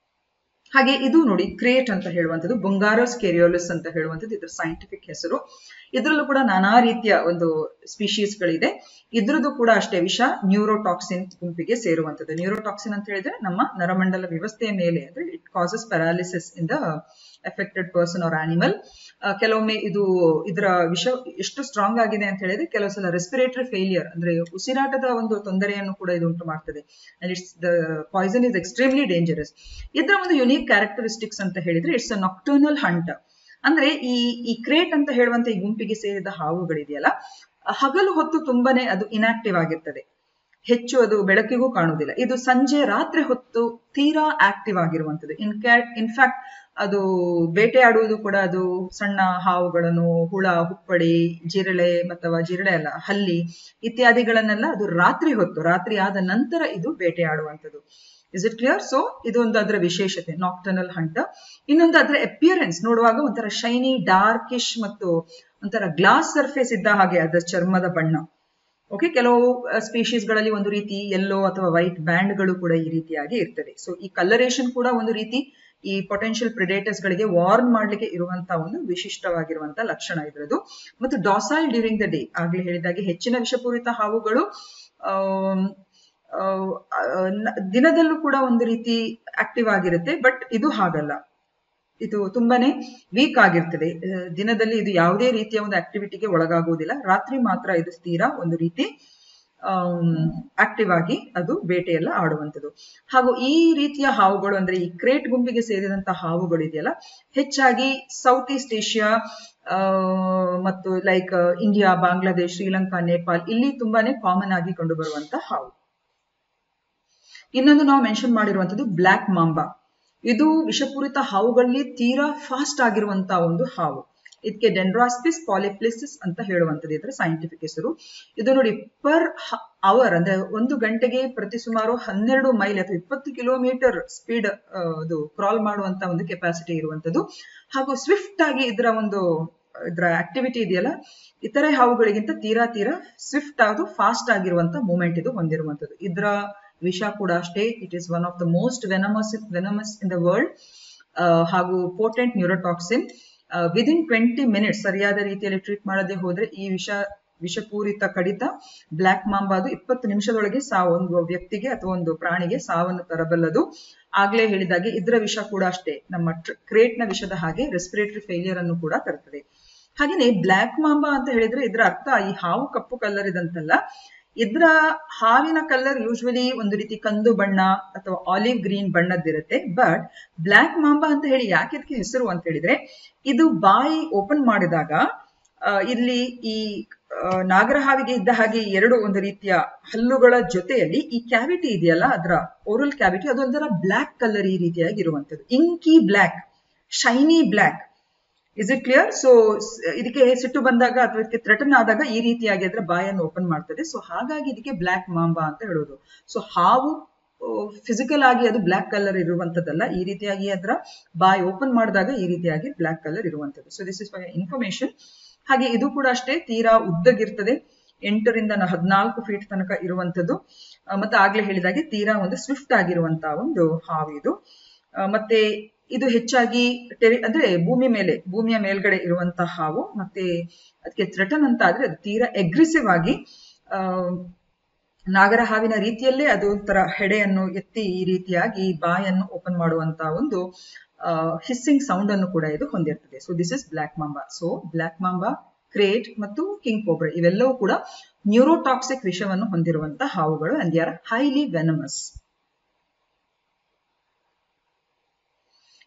ಹಾಗೆ ಇದು ನೋಡಿ ಕ್ರೇಟ್ ಅಂತ ಹೇಳುವಂಥದ್ದು, ಬುಂಗಾರಸ್ ಕೆರಿಯೋಲಿಸ್ ಅಂತ ಹೇಳುವಂಥದ್ದು ಇದರ ಸೈಂಟಿಫಿಕ್ ಹೆಸರು. ಇದರಲ್ಲೂ ಕೂಡ ನಾನಾ ರೀತಿಯ ಒಂದು ಸ್ಪೀಶೀಸ್ ಗಳಿದೆ. ಇದ್ರದ್ದು ಕೂಡ ಅಷ್ಟೇ ವಿಷ ನ್ಯೂರೋಟಾಕ್ಸಿನ್ ಗುಂಪಿಗೆ ಸೇರುವಂಥದ್ದು. ನ್ಯೂರೋಟಾಕ್ಸಿನ್ ಅಂತ ಹೇಳಿದ್ರೆ ನಮ್ಮ ನರಮಂಡಲ ವ್ಯವಸ್ಥೆಯ ಮೇಲೆ, ಅಂದ್ರೆ it causes paralysis in the affected person or animal. ಕೆಲವೊಮ್ಮೆ ಇದರ ವಿಷ ಎಷ್ಟು ಸ್ಟ್ರಾಂಗ್ ಆಗಿದೆ ಅಂತ ಹೇಳಿದ್ರೆ ಕೆಲವು ಸಲ ರೆಸ್ಪಿರೇಟರಿ ಫೇಲಿಯರ್, ಅಂದ್ರೆ ಉಸಿರಾಟದ ಒಂದು ತೊಂದರೆಯನ್ನು ಕೂಡ ಇದು ಉಂಟು ಮಾಡ್ತದೆ. And it's the poison is extremely dangerous. ಇದರ ಒಂದು ಯುನೀಕ್ ಕ್ಯಾರೆಕ್ಟರಿಸ್ಟಿಕ್ಸ್ ಅಂತ ಹೇಳಿದ್ರೆ ಇಟ್ಸ್ ಅ ನಾಕ್ಟರ್ನಲ್ ಹಂಟ್. ಅಂದ್ರೆ ಈ ಕ್ರೇಟ್ ಅಂತ ಹೇಳುವಂತ ಈ ಗುಂಪಿಗೆ ಸೇರಿದ ಹಾವುಗಳಿದೆಯಲ್ಲ, ಹಗಲು ಹೊತ್ತು ತುಂಬಾನೇ ಅದು ಇನ್ಆಕ್ಟಿವ್ ಆಗಿರ್ತದೆ, ಹೆಚ್ಚು ಅದು ಬೆಳಕಿಗೂ ಕಾಣುವುದಿಲ್ಲ. ಇದು ಸಂಜೆ ರಾತ್ರಿ ಹೊತ್ತು ತೀರಾ ಆಕ್ಟಿವ್ ಆಗಿರುವಂತದ್ದು. ಇನ್ಫ್ಯಾಕ್ಟ್ ಅದು ಬೇಟೆಯಾಡುವುದು ಕೂಡ ಅದು ಸಣ್ಣ ಹಾವುಗಳನ್ನು, ಹುಳ, ಹುಪ್ಪಡಿ, ಜಿರಳೆ ಅಥವಾ ಜಿರಳೆ ಅಲ್ಲ ಹಲ್ಲಿ ಇತ್ಯಾದಿಗಳನ್ನೆಲ್ಲ ಅದು ರಾತ್ರಿ ಆದ ನಂತರ ಇದು ಬೇಟೆಯಾಡುವಂಥದ್ದು. Is it clear? ಸೊ ಇದೊಂದು ಅದರ ವಿಶೇಷತೆ, ನಾಕ್ಟರ್ನಲ್ ಹಂಟ್. ಇನ್ನೊಂದು ಅದರ ಅಪಿಯರೆನ್ಸ್ ನೋಡುವಾಗ ಒಂಥರ ಶೈನಿ, ಡಾರ್ಕಿಶ್ ಮತ್ತು ಒಂಥರ ಗ್ಲಾಸ್ ಸರ್ಫೇಸ್ ಇದ್ದ ಹಾಗೆ ಅದರ ಚರ್ಮದ ಬಣ್ಣ. ಓಕೆ, ಕೆಲವು ಸ್ಪೀಶೀಸ್ ಗಳಲ್ಲಿ ಒಂದು ರೀತಿ ಯೆಲ್ಲೋ ಅಥವಾ ವೈಟ್ ಬ್ಯಾಂಡ್ ಗಳು ಕೂಡ ಈ ರೀತಿಯಾಗಿ ಇರ್ತದೆ. ಸೊ ಈ ಕಲರೇಷನ್ ಕೂಡ ಒಂದು ರೀತಿ ಈ ಪೊಟೆನ್ಶಿಯಲ್ ಪ್ರಿಡೇಟರ್ಸ್ ಗಳಿಗೆ ವಾರ್ನ್ ಮಾಡ್ಲಿಕ್ಕೆ ಇರುವಂತಹ ಒಂದು ವಿಶಿಷ್ಟವಾಗಿರುವಂತಹ ಲಕ್ಷಣ ಇದ್ರದ್ದು. ಮತ್ತು ಡಾಸೈಲ್ ಡ್ಯೂರಿಂಗ್ ದ ಡೇ, ಆಗ್ಲೇ ಹೇಳಿದಾಗೆ ಹೆಚ್ಚಿನ ವಿಷಪೂರಿತ ಹಾವುಗಳು ದಿನದಲ್ಲೂ ಕೂಡ ಒಂದು ರೀತಿ ಆಕ್ಟಿವ್ ಆಗಿರುತ್ತೆ. ಬಟ್ ಇದು ಹಾಗಲ್ಲ, ಇದು ತುಂಬಾನೇ ವೀಕ್ ಆಗಿರ್ತದೆ. ದಿನದಲ್ಲಿ ಇದು ಯಾವುದೇ ರೀತಿಯ ಒಂದು ಆಕ್ಟಿವಿಟಿಗೆ ಒಳಗಾಗುವುದಿಲ್ಲ. ರಾತ್ರಿ ಮಾತ್ರ ಇದು ತೀರಾ ಒಂದು ರೀತಿ ಆಕ್ಟಿವ್ ಆಗಿ ಅದು ಬೇಟೆಯೆಲ್ಲ ಆಡುವಂಥದ್ದು. ಹಾಗೂ ಈ ರೀತಿಯ ಹಾವುಗಳು ಅಂದ್ರೆ ಈ ಕ್ರೇಟ್ ಗುಂಪಿಗೆ ಸೇರಿದಂತಹ ಹಾವುಗಳು ಇದೆಯಲ್ಲ, ಹೆಚ್ಚಾಗಿ ಸೌತ್ ಈಸ್ಟ್ ಏಷ್ಯಾ ಮತ್ತು ಲೈಕ್ ಇಂಡಿಯಾ, ಬಾಂಗ್ಲಾದೇಶ್, ಶ್ರೀಲಂಕಾ, ನೇಪಾಲ್ ಇಲ್ಲಿ ತುಂಬಾನೇ ಕಾಮನ್ ಆಗಿ ಕಂಡು ಬರುವಂತಹ ಹಾವು. ಇನ್ನೊಂದು ನಾವು ಮೆನ್ಷನ್ ಮಾಡಿರುವಂತದ್ದು ಬ್ಲ್ಯಾಕ್ ಮಾಂಬಾ. ಇದು ವಿಷಪೂರಿತ ಹಾವುಗಳಲ್ಲಿ ತೀರಾ ಫಾಸ್ಟ್ ಆಗಿರುವಂತಹ ಒಂದು ಹಾವು. ಇದಕ್ಕೆ ಡೆಂಡ್ರಾಸ್ಪಿಸ್ ಪಾಲಿಪ್ಲಿಸಿಸ್ ಅಂತ ಹೇಳುವಂಥದ್ದು ಇದರ ಸೈಂಟಿಫಿಕ್ ಹೆಸರು. ಇದು ನೋಡಿ ಪರ್ ಅವರ್ ಅಂದ್ರೆ ಒಂದು ಗಂಟೆಗೆ ಪ್ರತಿ ಸುಮಾರು 12 ಮೈಲ್ ಅಥವಾ 20 ಕಿಲೋಮೀಟರ್ ಸ್ಪೀಡ್ ಅದು ಕ್ರಾಲ್ ಮಾಡುವಂತ ಒಂದು ಕೆಪಾಸಿಟಿ ಇರುವಂತದ್ದು. ಹಾಗೂ ಸ್ವಿಫ್ಟ್ ಆಗಿ ಇದರ ಆಕ್ಟಿವಿಟಿ ಇದೆಯಲ್ಲ, ಇತರೆ ಹಾವುಗಳಿಗಿಂತ ತೀರಾ ಸ್ವಿಫ್ಟ್ ಆಗಿ ಫಾಸ್ಟ್ ಆಗಿರುವಂತ ಮೂವ್ಮೆಂಟ್ ಇದು ಹೊಂದಿರುವಂತದ್ದು. ಇದರ ವಿಷ ಕೂಡ ಅಷ್ಟೇ, it is one of the most venomous in the world. ಹಾಗೂ ಪೋಟೆಂಟ್ ನ್ಯೂರೋಟಾಕ್ಸಿನ್. ವಿದಿನ್ 20 ಮಿನಿಟ್ಸ್ ಸರಿಯಾದ ರೀತಿಯಲ್ಲಿ ಟ್ರೀಟ್ ಮಾಡದೆ ಹೋದ್ರೆ ಈ ವಿಷಪೂರಿತ ಕಡಿತ ಬ್ಲ್ಯಾಕ್ ಮಾಂಬಾದು 20 ನಿಮಿಷದೊಳಗೆ ಒಂದು ವ್ಯಕ್ತಿಗೆ ಅಥವಾ ಒಂದು ಪ್ರಾಣಿಗೆ ಸಾವನ್ನು ತರಬಲ್ಲದು. ಆಗ್ಲೇ ಹೇಳಿದಾಗೆ ಇದರ ವಿಷ ಕೂಡ ಅಷ್ಟೇ ನಮ್ಮ ಕ್ರೇಟ್ ನ ವಿಷದ ಹಾಗೆ ರೆಸ್ಪಿರೇಟರಿ ಫೇಲಿಯರ್ ಅನ್ನು ಕೂಡ ತರುತ್ತದೆ. ಹಾಗೇನೆ ಬ್ಲ್ಯಾಕ್ ಮಾಂಬಾ ಅಂತ ಹೇಳಿದ್ರೆ ಇದರ ಅರ್ಥ ಈ ಹಾವು ಕಪ್ಪು ಕಲ್ಲರ್ ಇದಂತಲ್ಲ. ಇದರ ಹಾವಿನ ಕಲರ್ ಯೂಶುವಲಿ ಒಂದು ರೀತಿ ಕಂದು ಬಣ್ಣ ಅಥವಾ ಆಲಿವ್ ಗ್ರೀನ್ ಬಣ್ಣದ್ದಿರುತ್ತೆ. ಬಟ್ ಬ್ಲ್ಯಾಕ್ ಮಾಂಬಾ ಅಂತ ಹೇಳಿ ಯಾಕೆ ಇದಕ್ಕೆ ಹೆಸರು ಅಂತ ಹೇಳಿದ್ರೆ, ಇದು ಬಾಯಿ ಓಪನ್ ಮಾಡಿದಾಗ ಇಲ್ಲಿ ಈ ನಾಗರಹಾವಿಗೆ ಇದ್ದ ಹಾಗೆ ಎರಡು ಒಂದು ರೀತಿಯ ಹಲ್ಲುಗಳ ಜೊತೆಯಲ್ಲಿ ಈ ಕ್ಯಾವಿಟಿ ಇದೆಯಲ್ಲ, ಅದರ ಓರಲ್ ಕ್ಯಾವಿಟಿ ಅದೊಂಥರ ಬ್ಲ್ಯಾಕ್ ಕಲರ್ ಈ ರೀತಿಯಾಗಿ ಇರುವಂತದ್ದು. ಇಂಕಿ black, shiny black. Is it clear? So ಇದಕ್ಕೆ ಸಿಟ್ಟು ಬಂದಾಗ ಅಥವಾ ಇದಕ್ಕೆ ಥ್ರೆಟನ್ ಆದಾಗ ಈ ರೀತಿಯಾಗಿ ಅದರ ಬಾಯನ್ನು ಓಪನ್ ಮಾಡ್ತದೆ. ಸೊ ಹಾಗಾಗಿ ಇದಕ್ಕೆ ಬ್ಲ್ಯಾಕ್ ಮಾಂಬಾ ಅಂತ ಹೇಳೋದು. ಸೊ ಹಾವು ಫಿಸಿಕಲ್ ಆಗಿ ಅದು ಬ್ಲ್ಯಾಕ್ ಕಲರ್ ಇರುವಂತದ್ದಲ್ಲ, ಈ ರೀತಿಯಾಗಿ ಅದರ ಬಾಯಿ ಓಪನ್ ಮಾಡಿದಾಗ ಈ ರೀತಿಯಾಗಿ ಬ್ಲ್ಯಾಕ್ ಕಲರ್ ಇರುವಂತದ್ದು. So this is for information. ಹಾಗೆ ಇದು ಕೂಡ ಅಷ್ಟೇ ತೀರಾ ಉದ್ದಗಿರ್ತದೆ, 8 ರಿಂದ 14 ಫೀಟ್ ತನಕ ಇರುವಂತದ್ದು. ಮತ್ತೆ ಆಗ್ಲೇ ಹೇಳಿದಾಗೆ ತೀರಾ ಒಂದು ಸ್ವಿಫ್ಟ್ ಆಗಿರುವಂತಹ ಒಂದು ಹಾವು ಇದು. ಮತ್ತೆ ಇದು ಹೆಚ್ಚಾಗಿ ಅಂದ್ರೆ ಭೂಮಿಯ ಮೇಲ್ಗಡೆ ಇರುವಂತಹ ಹಾವು. ಮತ್ತೆ ಅದಕ್ಕೆ ಥ್ರೆಟನ್ ಅಂತ ಆದ್ರೆ ಅದು ತೀರಾ ಅಗ್ರೆಸಿವ್ ಆಗಿ ನಾಗರ ಹಾವಿನ ರೀತಿಯಲ್ಲೇ ಅದು ಒಂಥರ ಹೆಡೆಯನ್ನು ಎತ್ತಿ ಈ ರೀತಿಯಾಗಿ ಬಾಯನ್ನು ಓಪನ್ ಮಾಡುವಂತಹ ಒಂದು ಹಿಸ್ಸಿಂಗ್ ಸೌಂಡ್ ಅನ್ನು ಕೂಡ ಇದು ಹೊಂದಿರ್ತದೆ. So this is black mamba. So black mamba, crate ಮತ್ತು ಕಿಂಗ್ ಕೋಬ್ರಾ ಇವೆಲ್ಲವೂ ಕೂಡ ನ್ಯೂರೋಟಾಕ್ಸಿಕ್ ವಿಷವನ್ನು ಹೊಂದಿರುವಂತಹ ಹಾವುಗಳು, and they are highly venomous.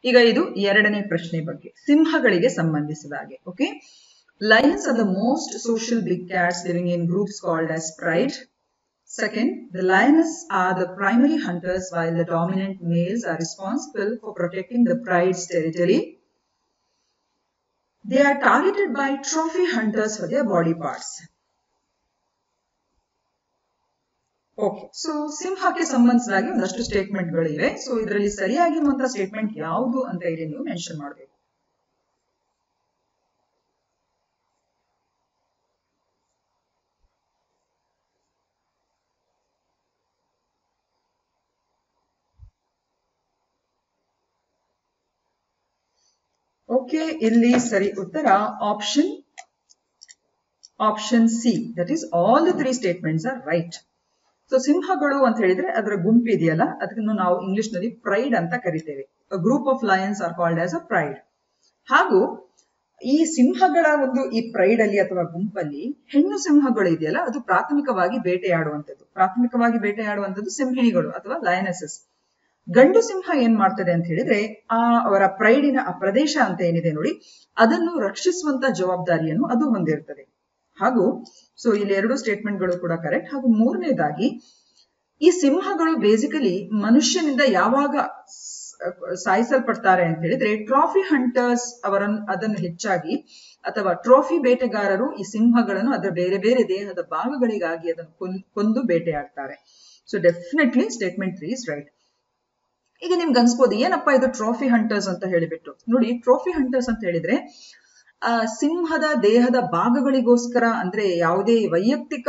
ಈಗ ಇದು ಎರಡನೇ ಪ್ರಶ್ನೆ ಬಗ್ಗೆ, ಸಿಂಹಗಳಿಗೆ ಸಂಬಂಧಿಸಿದ ಹಾಗೆ. Okay, lions are the most social big cats living in groups called as pride. Second, the lioness are the primary hunters while the dominant males are responsible for protecting the pride's territory. They are targeted by trophy hunters for their body parts. Okay, so ಸಿಂಹಕ್ಕೆ ಸಂಬಂಧಿಸಿದಾಗಿ ಒಂದಷ್ಟು ಸ್ಟೇಟ್ಮೆಂಟ್ಗಳಿವೆ. ಸೊ ಇದರಲ್ಲಿ ಸರಿಯಾಗಿರುವಂತಹ ಸ್ಟೇಟ್ಮೆಂಟ್ ಯಾವುದು ಅಂತ ಇಲ್ಲಿ ನೀವು ಮೆನ್ಷನ್ ಮಾಡಬೇಕು. ಓಕೆ, ಇಲ್ಲಿ ಸರಿ ಉತ್ತರ option C, that is all the 3 statements are right. So ಸಿಂಹಗಳು ಅಂತ ಹೇಳಿದ್ರೆ ಅದರ ಗುಂಪು ಇದೆಯಲ್ಲ, ಅದನ್ನು ನಾವು ಇಂಗ್ಲಿಷ್ ನಲ್ಲಿ ಪ್ರೈಡ್ ಅಂತ ಕರಿತೇವೆ. Group of Lions are called as a pride. ಹಾಗೂ ಈ ಸಿಂಹಗಳ ಒಂದು ಈ ಪ್ರೈಡ್ ಅಲ್ಲಿ ಅಥವಾ ಗುಂಪಲ್ಲಿ ಹೆಣ್ಣು ಸಿಂಹಗಳು ಇದೆಯಲ್ಲ, ಅದು ಪ್ರಾಥಮಿಕವಾಗಿ ಬೇಟೆಯಾಡುವಂತದ್ದು ಸಿಂಹಿಣಿಗಳು ಅಥವಾ ಲಯನೆಸಸ್. ಗಂಡು ಸಿಂಹ ಏನ್ ಮಾಡ್ತದೆ ಅಂತ ಹೇಳಿದ್ರೆ ಅವರ ಪ್ರೈಡಿನ ಆ ಪ್ರದೇಶ ಅಂತ ಏನಿದೆ ನೋಡಿ, ಅದನ್ನು ರಕ್ಷಿಸುವಂತ ಜವಾಬ್ದಾರಿಯನ್ನು ಅದು ಹೊಂದಿರ್ತದೆ. ಹಾಗೂ ಸೊ ಇಲ್ಲಿ 2 ಸ್ಟೇಟ್ಮೆಂಟ್ಗಳು ಕೂಡ ಕರೆಕ್ಟ್. ಹಾಗೂ ಮೂರನೇದಾಗಿ ಈ ಸಿಂಹಗಳು ಬೇಸಿಕಲಿ ಮನುಷ್ಯನಿಂದ ಯಾವಾಗ ಸಾಯಿಸಲ್ಪಡ್ತಾರೆ ಅಂತ ಹೇಳಿದ್ರೆ ಟ್ರಾಫಿ ಹಂಟರ್ಸ್ ಅದನ್ನು ಹೆಚ್ಚಾಗಿ, ಅಥವಾ ಟ್ರೋಫಿ ಬೇಟೆಗಾರರು ಈ ಸಿಂಹಗಳನ್ನು ಅದರ ಬೇರೆ ಬೇರೆ ದೇಹದ ಭಾಗಗಳಿಗಾಗಿ ಅದನ್ನು ಕೊಂದು ಬೇಟೆಯಾಡ್ತಾರೆ. So definitely statement 3 is right. ಈಗ ನಿಮ್ಗೆ ಅನ್ಸ್ಬೋದು ಏನಪ್ಪಾ ಇದು ಟ್ರೋಫಿ ಹಂಟರ್ಸ್ ಅಂತ ಹೇಳಿಬಿಟ್ಟು. ನೋಡಿ, ಟ್ರೋಫಿ ಹಂಟರ್ಸ್ ಅಂತ ಹೇಳಿದ್ರೆ ಸಿಂಹದ ದೇಹದ ಭಾಗಗಳಿಗೋಸ್ಕರ, ಅಂದ್ರೆ ಯಾವುದೇ ವೈಯಕ್ತಿಕ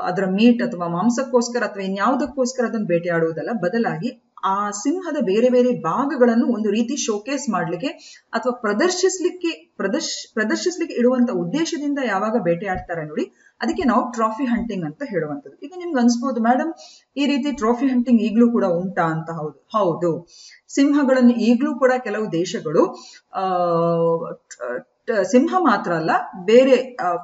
ಅದರ ಮೀಟ್ ಅಥವಾ ಮಾಂಸಕ್ಕೋಸ್ಕರ ಅಥವಾ ಇನ್ಯಾವುದಕ್ಕೋಸ್ಕರ ಅದನ್ನು ಬೇಟೆಯಾಡುವುದಲ್ಲ, ಬದಲಾಗಿ ಆ ಸಿಂಹದ ಬೇರೆ ಬೇರೆ ಭಾಗಗಳನ್ನು ಒಂದು ರೀತಿ ಶೋಕೇಸ್ ಮಾಡ್ಲಿಕ್ಕೆ ಅಥವಾ ಪ್ರದರ್ಶಿಸ್ಲಿಕ್ಕೆ ಇಡುವಂತ ಉದ್ದೇಶದಿಂದ ಯಾವಾಗ ಬೇಟೆಯಾಡ್ತಾರೆ ನೋಡಿ, ಅದಕ್ಕೆ ನಾವು ಟ್ರಾಫಿ ಹಂಟಿಂಗ್ ಅಂತ ಹೇಳುವಂಥದ್ದು. ಈಗ ನಿಮ್ಗೆ ಅನ್ಸ್ಬೋದು, ಮೇಡಮ್ ಈ ರೀತಿ ಟ್ರಾಫಿ ಹಂಟಿಂಗ್ ಈಗಲೂ ಕೂಡ ಉಂಟಾ ಅಂತ. ಹೌದು, ಸಿಂಹಗಳನ್ನು ಈಗಲೂ ಕೂಡ ಕೆಲವು ದೇಶಗಳು ಸಿಂಹ ಮಾತ್ರ ಅಲ್ಲ, ಬೇರೆ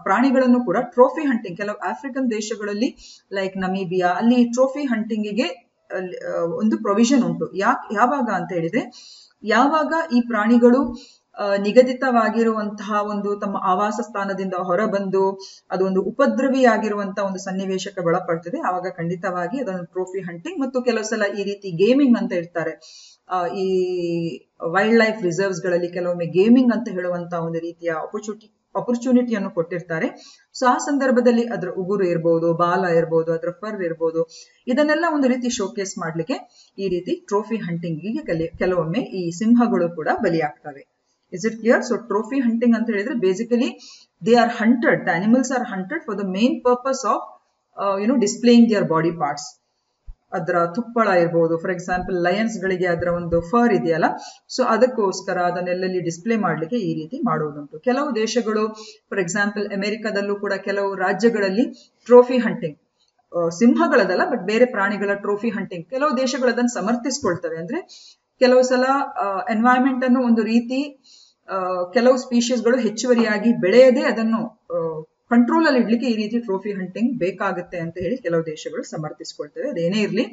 ಪ್ರಾಣಿಗಳನ್ನು ಕೂಡ ಟ್ರೋಫಿ ಹಂಟಿಂಗ್, ಕೆಲವು ಆಫ್ರಿಕನ್ ದೇಶಗಳಲ್ಲಿ ಲೈಕ್ ನಮೀಬಿಯಾ, ಅಲ್ಲಿ ಟ್ರೋಫಿ ಹಂಟಿಂಗಿಗೆ ಒಂದು ಪ್ರೊವಿಷನ್ ಉಂಟು. ಯಾವಾಗ ಅಂತ ಹೇಳಿದ್ರೆ, ಯಾವಾಗ ಈ ಪ್ರಾಣಿಗಳು ನಿಗದಿತವಾಗಿರುವಂತಹ ಒಂದು ತಮ್ಮ ಆವಾಸ ಸ್ಥಾನದಿಂದ ಹೊರಬಂದು ಅದೊಂದು ಉಪದ್ರವಿಯಾಗಿರುವಂತಹ ಒಂದು ಸನ್ನಿವೇಶಕ್ಕೆ ಒಳಪಡ್ತದೆ, ಆವಾಗ ಖಂಡಿತವಾಗಿ ಅದನ್ನು ಟ್ರೋಫಿ ಹಂಟಿಂಗ್. ಮತ್ತು ಕೆಲವು ಸಲ ಈ ರೀತಿ ಗೇಮಿಂಗ್ ಅಂತ ಇರ್ತಾರೆ, ಈ ವೈಲ್ಡ್ ಲೈಫ್ ರಿಸರ್ವ್ಸ್ ಗಳಲ್ಲಿ ಕೆಲವೊಮ್ಮೆ ಗೇಮಿಂಗ್ ಅಂತ ಹೇಳುವಂತಹ ಒಂದು ರೀತಿಯ ಅಪರ್ಚುನಿಟಿಯನ್ನು ಕೊಟ್ಟಿರ್ತಾರೆ. ಸೊ ಆ ಸಂದರ್ಭದಲ್ಲಿ ಅದರ ಉಗುರು ಇರ್ಬೋದು, ಬಾಲ ಇರ್ಬೋದು, ಅದರ ಫರ್ ಇರ್ಬೋದು, ಇದನ್ನೆಲ್ಲ ಒಂದು ರೀತಿ ಶೋಕೇಸ್ ಮಾಡ್ಲಿಕ್ಕೆ ಈ ರೀತಿ ಟ್ರೋಫಿ ಹಂಟಿಂಗಿಗೆ ಕೆಲವೊಮ್ಮೆ ಈ ಸಿಂಹಗಳು ಕೂಡ ಬಲಿಯಾಗ್ತವೆ. Is it clear? So trophy hunting ಅಂತ ಹೇಳಿದ್ರೆ basically they are hunted, the animals are hunted for the main purpose of displaying their body parts. ಅದರ ತುಪ್ಪಳ ಇರ್ಬೋದು, ಫಾರ್ ಎಕ್ಸಾಂಪಲ್ ಲಯನ್ಸ್ ಗಳಿಗೆ ಅದರ ಒಂದು ಫರ್ ಇದೆಯಲ್ಲ, ಸೊ ಅದಕ್ಕೋಸ್ಕರ ಅದನ್ನೆಲ್ಲಲ್ಲಿ ಡಿಸ್ಪ್ಲೇ ಮಾಡ್ಲಿಕ್ಕೆ ಈ ರೀತಿ ಮಾಡುವುದುಂಟು. ಕೆಲವು ದೇಶಗಳು, ಫಾರ್ ಎಕ್ಸಾಂಪಲ್ ಅಮೆರಿಕದಲ್ಲೂ ಕೂಡ ಕೆಲವು ರಾಜ್ಯಗಳಲ್ಲಿ ಟ್ರೋಫಿ ಹಂಟಿಂಗ್, ಸಿಂಹಗಳದಲ್ಲ ಬಟ್ ಬೇರೆ ಪ್ರಾಣಿಗಳ ಟ್ರೋಫಿ ಹಂಟಿಂಗ್, ಕೆಲವು ದೇಶಗಳು ಅದನ್ನು ಸಮರ್ಥಿಸ್ಕೊಳ್ತವೆ. ಅಂದ್ರೆ ಕೆಲವು ಸಲ ಎನ್ವೈರನ್ಮೆಂಟ್ ಅನ್ನು ಒಂದು ರೀತಿ ಕೆಲವು ಸ್ಪೀಶೀಸ್ಗಳು ಹೆಚ್ಚುವರಿಯಾಗಿ ಬೆಳೆಯದೆ ಅದನ್ನು ಕಂಟ್ರೋಲ್ ಅಲ್ಲಿ ಇಡ್ಲಿಕ್ಕೆ ಈ ರೀತಿ ಟ್ರೋಫಿ ಹಂಟಿಂಗ್ ಬೇಕಾಗುತ್ತೆ ಅಂತ ಹೇಳಿ ಕೆಲವು ದೇಶಗಳು ಸಮರ್ಥಿಸ್ಕೊಳ್ತವೆ. ಅದೇನೇ ಇರ್ಲಿ,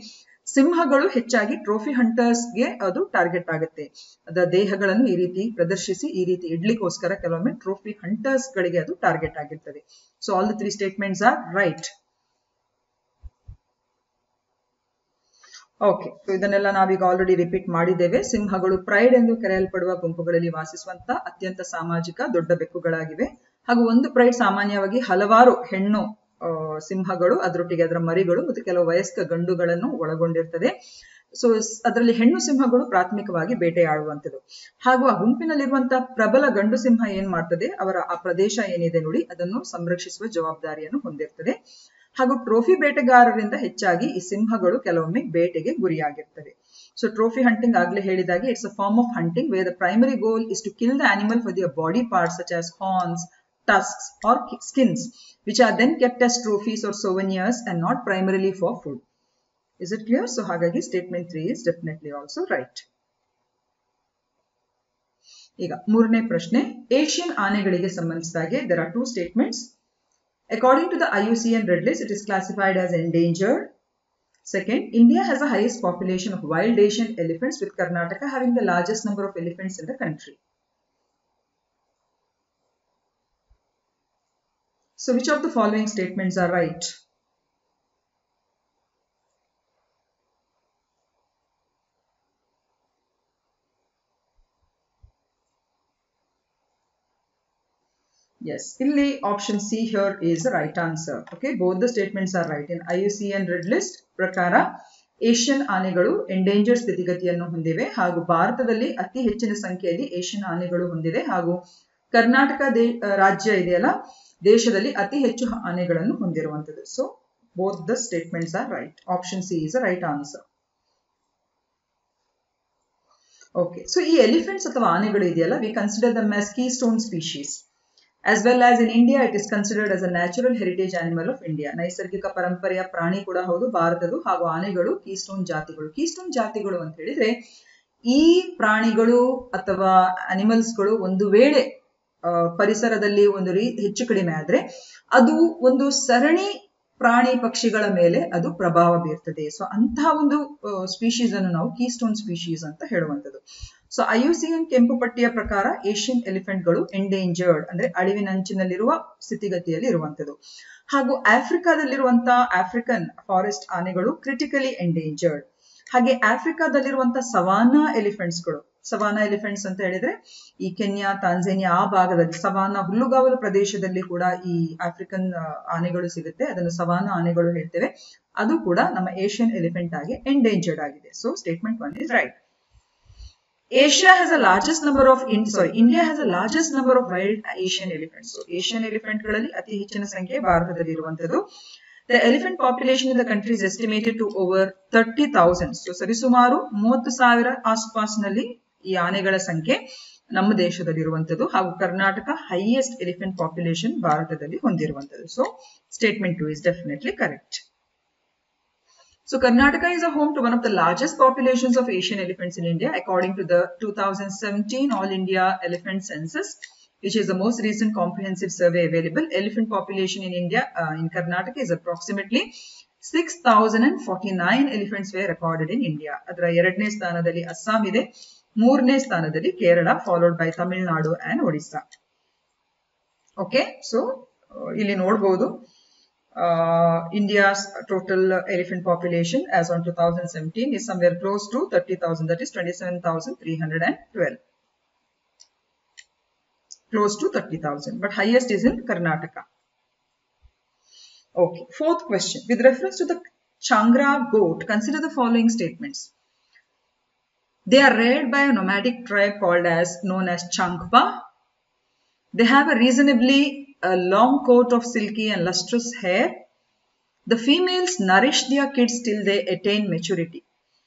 ಸಿಂಹಗಳು ಹೆಚ್ಚಾಗಿ ಟ್ರೋಫಿ ಹಂಟರ್ಸ್ಗೆ ಅದು ಟಾರ್ಗೆಟ್ ಆಗುತ್ತೆ. ಅದರ ದೇಹಗಳನ್ನು ಈ ರೀತಿ ಪ್ರದರ್ಶಿಸಿ ಈ ರೀತಿ ಇಡ್ಲಿಕ್ಕೋಸ್ಕರ ಕೆಲವೊಮ್ಮೆ ಟ್ರೋಫಿ ಹಂಟರ್ಸ್ ಗಳಿಗೆ ಅದು ಟಾರ್ಗೆಟ್ ಆಗಿರ್ತದೆ. So all the 3 statements are right. Okay, so ಇದನ್ನೆಲ್ಲ ನಾವೀಗ ಆಲ್ರೆಡಿ ರಿಪೀಟ್ ಮಾಡಿದ್ದೇವೆ. ಸಿಂಹಗಳು ಪ್ರೈಡ್ ಎಂದು ಕರೆಯಲ್ಪಡುವ ಗುಂಪುಗಳಲ್ಲಿ ವಾಸಿಸುವಂತ ಅತ್ಯಂತ ಸಾಮಾಜಿಕ ದೊಡ್ಡ ಬೆಕ್ಕುಗಳಾಗಿವೆ. ಹಾಗೂ ಒಂದು ಪ್ರೈಡ್ ಸಾಮಾನ್ಯವಾಗಿ ಹಲವಾರು ಹೆಣ್ಣು ಸಿಂಹಗಳು, ಅದರೊಟ್ಟಿಗೆ ಅದರ ಮರಿಗಳು ಮತ್ತು ಕೆಲವು ವಯಸ್ಕ ಗಂಡುಗಳನ್ನು ಒಳಗೊಂಡಿರ್ತದೆ. ಸೊ ಅದರಲ್ಲಿ ಹೆಣ್ಣು ಸಿಂಹಗಳು ಪ್ರಾಥಮಿಕವಾಗಿ ಬೇಟೆಯಾಡುವಂಥದ್ದು. ಹಾಗೂ ಆ ಗುಂಪಿನಲ್ಲಿರುವಂತಹ ಪ್ರಬಲ ಗಂಡು ಸಿಂಹ ಏನ್ ಮಾಡ್ತದೆ, ಅವರ ಆ ಪ್ರದೇಶ ಏನಿದೆ ನೋಡಿ, ಅದನ್ನು ಸಂರಕ್ಷಿಸುವ ಜವಾಬ್ದಾರಿಯನ್ನು ಹೊಂದಿರ್ತದೆ. ಹಾಗೂ ಟ್ರೋಫಿ ಬೇಟೆಗಾರರಿಂದ ಹೆಚ್ಚಾಗಿ ಈ ಸಿಂಹಗಳು ಕೆಲವೊಮ್ಮೆ ಬೇಟೆಗೆ ಗುರಿಯಾಗಿರ್ತವೆ. ಸೊ ಟ್ರೋಫಿ ಹಂಟಿಂಗ್ ಆಗ್ಲೇ ಹೇಳಿದಾಗೆ it's a form of hunting where the primary goal is to kill the animal for their body parts such as horns, tusks or skins, which are then kept as trophies or souvenirs and not primarily for food. Is it clear? So hagagi statement 3 is definitely also right. ಈಗ ಮೂರನೇ ಪ್ರಶ್ನೆ, ಏಷ್ಯನ್ ಆನೆಗಳಿಗೆ ಸಂಬಂಧಿಸಿದಾಗೆ there are 2 statements. According to the IUCN Red List, it is classified as endangered. Second, India has the highest population of wild Asian elephants, with Karnataka having the largest number of elephants in the country. So which of the following statements are right? Yes, illi option C here is the right answer. Okay, both the statements are right. In IUCN Red List ಪ್ರಕಾರ ಏಷ್ಯನ್ ಆನೆಗಳು ಎಂಡೇಂಜರ್ಡ್ ಸ್ಥಿತಿಗತಿಯನ್ನು ಹೊಂದಿವೆ ಹಾಗೂ ಭಾರತದಲ್ಲಿ ಅತಿ ಹೆಚ್ಚಿನ ಸಂಖ್ಯೆಯಲ್ಲಿ ಏಷ್ಯನ್ ಆನೆಗಳು ಹೊಂದಿದೆ ಹಾಗೂ ಕರ್ನಾಟಕ ರಾಜ್ಯ ಇದೆಯಲ್ಲ ದೇಶದಲ್ಲಿ ಅತಿ ಹೆಚ್ಚು ಆನೆಗಳನ್ನು ಹೊಂದಿರುವಂತದ್ದು. So both the statements are right. Option C is the right answer. Okay, so ಈ ಎಲಿಫೆಂಟ್ಸ್ ಅಥವಾ ಆನೆಗಳು ಇದೆಯಲ್ಲ we consider them as keystone species. As well as in India, it is considered as a natural heritage animal of India. ನೈಸರ್ಗಿಕ ಪರಂಪರೆಯ ಪ್ರಾಣಿ ಕೂಡ ಹೌದು ಭಾರತದ್ದು ಹಾಗೂ ಆನೆಗಳು ಕೀಸ್ಟೋನ್ ಜಾತಿಗಳು. ಕೀಸ್ಟೋನ್ ಜಾತಿಗಳು ಅಂತ ಹೇಳಿದ್ರೆ ಈ ಪ್ರಾಣಿಗಳು ಅಥವಾ ಅನಿಮಲ್ಸ್ಗಳು ಒಂದು ವೇಳೆ ಪರಿಸರದಲ್ಲಿ ಒಂದು ಹೆಚ್ಚು ಕಡಿಮೆ ಆದ್ರೆ ಅದು ಒಂದು ಸರಣಿ ಪ್ರಾಣಿ ಪಕ್ಷಿಗಳ ಮೇಲೆ ಅದು ಪ್ರಭಾವ ಬೀರ್ತದೆ. ಸೊ ಅಂತಹ ಒಂದು ಸ್ಪೀಶೀಸ್ ಅನ್ನು ನಾವು ಕೀಸ್ಟೋನ್ ಸ್ಪೀಶೀಸ್ ಅಂತ ಹೇಳುವಂಥದ್ದು. ಸೊ ಐಯುಸಿಎನ್ ಕೆಂಪು ಪಟ್ಟಿಯ ಪ್ರಕಾರ ಏಷ್ಯನ್ ಎಲಿಫೆಂಟ್ಗಳು ಎಂಡೇಂಜರ್ಡ್ ಅಂದ್ರೆ ಅಳಿವಿನಂಚಿನಲ್ಲಿರುವ ಸ್ಥಿತಿಗತಿಯಲ್ಲಿ ಇರುವಂತದ್ದು ಹಾಗೂ ಆಫ್ರಿಕಾದಲ್ಲಿರುವಂತಹ ಆಫ್ರಿಕನ್ ಫಾರೆಸ್ಟ್ ಆನೆಗಳು ಕ್ರಿಟಿಕಲಿ ಎಂಡೇಂಜರ್ಡ್. ಹಾಗೆ ಆಫ್ರಿಕಾದಲ್ಲಿರುವಂತಹ ಸವಾನಾ ಎಲಿಫೆಂಟ್ಸ್ ಅಂತ ಹೇಳಿದ್ರೆ ಈ ಕೆನ್ಯಾ ತಾಂಜೇನಿಯಾ ಆ ಭಾಗದಲ್ಲಿ ಸವಾನಾ ಹುಲ್ಲುಗಾವಲು ಪ್ರದೇಶದಲ್ಲಿ ಕೂಡ ಈ ಆಫ್ರಿಕನ್ ಆನೆಗಳು ಸಿಗುತ್ತೆ, ಅದನ್ನು ಸವಾನಾ ಆನೆಗಳು ಹೇಳ್ತೇವೆ. ಅದು ಕೂಡ ನಮ್ಮ ಏಷ್ಯನ್ ಎಲಿಫೆಂಟ್ ಆಗಿ ಎಂಡೇಂಜರ್ಡ್ ಆಗಿದೆ. So statement 1 is right. India has the largest number of wild Asian elephants. So Asian elephant ಗಳಲ್ಲಿ ಅತಿ ಹೆಚ್ಚಿನ ಸಂಖ್ಯೆ ಭಾರತದಲ್ಲಿ ಇರುವಂತದ್ದು. The elephant population in the country is estimated to over 30,000. So ಸರಿಸುಮಾರು 30,000 ಆಸುಪಾಸಿನಲ್ಲಿ ಈ ಆನೆಗಳ ಸಂಖ್ಯೆ ನಮ್ಮ ದೇಶದಲ್ಲಿ ಇರುವಂತದ್ದು ಹಾಗೂ ಕರ್ನಾಟಕ ಹೈಯೆಸ್ಟ್ ಎಲಿಫೆಂಟ್ ಪಾಪ್ಯುಲೇಷನ್ ಭಾರತದಲ್ಲಿ ಹೊಂದಿರುವಂತದ್ದು. So statement 2 is definitely correct. So Karnataka is a home to one of the largest populations of Asian elephants in India according to the 2017 All India Elephant Census, which is the most recent comprehensive survey available. Elephant population in India, in Karnataka is approximately 6,049 elephants were recorded in India. ಅದರ ಎರಡನೇ ಸ್ಥಾನದಲ್ಲಿ ಅಸ್ಸಾಂ ಇದೆ, ಮೂರನೇ ಸ್ಥಾನದಲ್ಲಿ Kerala, followed by Tamil Nadu and Odisha. Okay, so ಇಲ್ಲಿ ನೋಡಬಹುದು India's total elephant population as on 2017 is somewhere close to 30,000, that is 27,312. Close to 30,000, but highest is in Karnataka. Okay, fourth question. With reference to the Changra goat, consider the following statements. They are reared by a nomadic tribe known as Changpa. They have a reasonably long coat of silky and lustrous hair. The females nourish their kids till they attain maturity.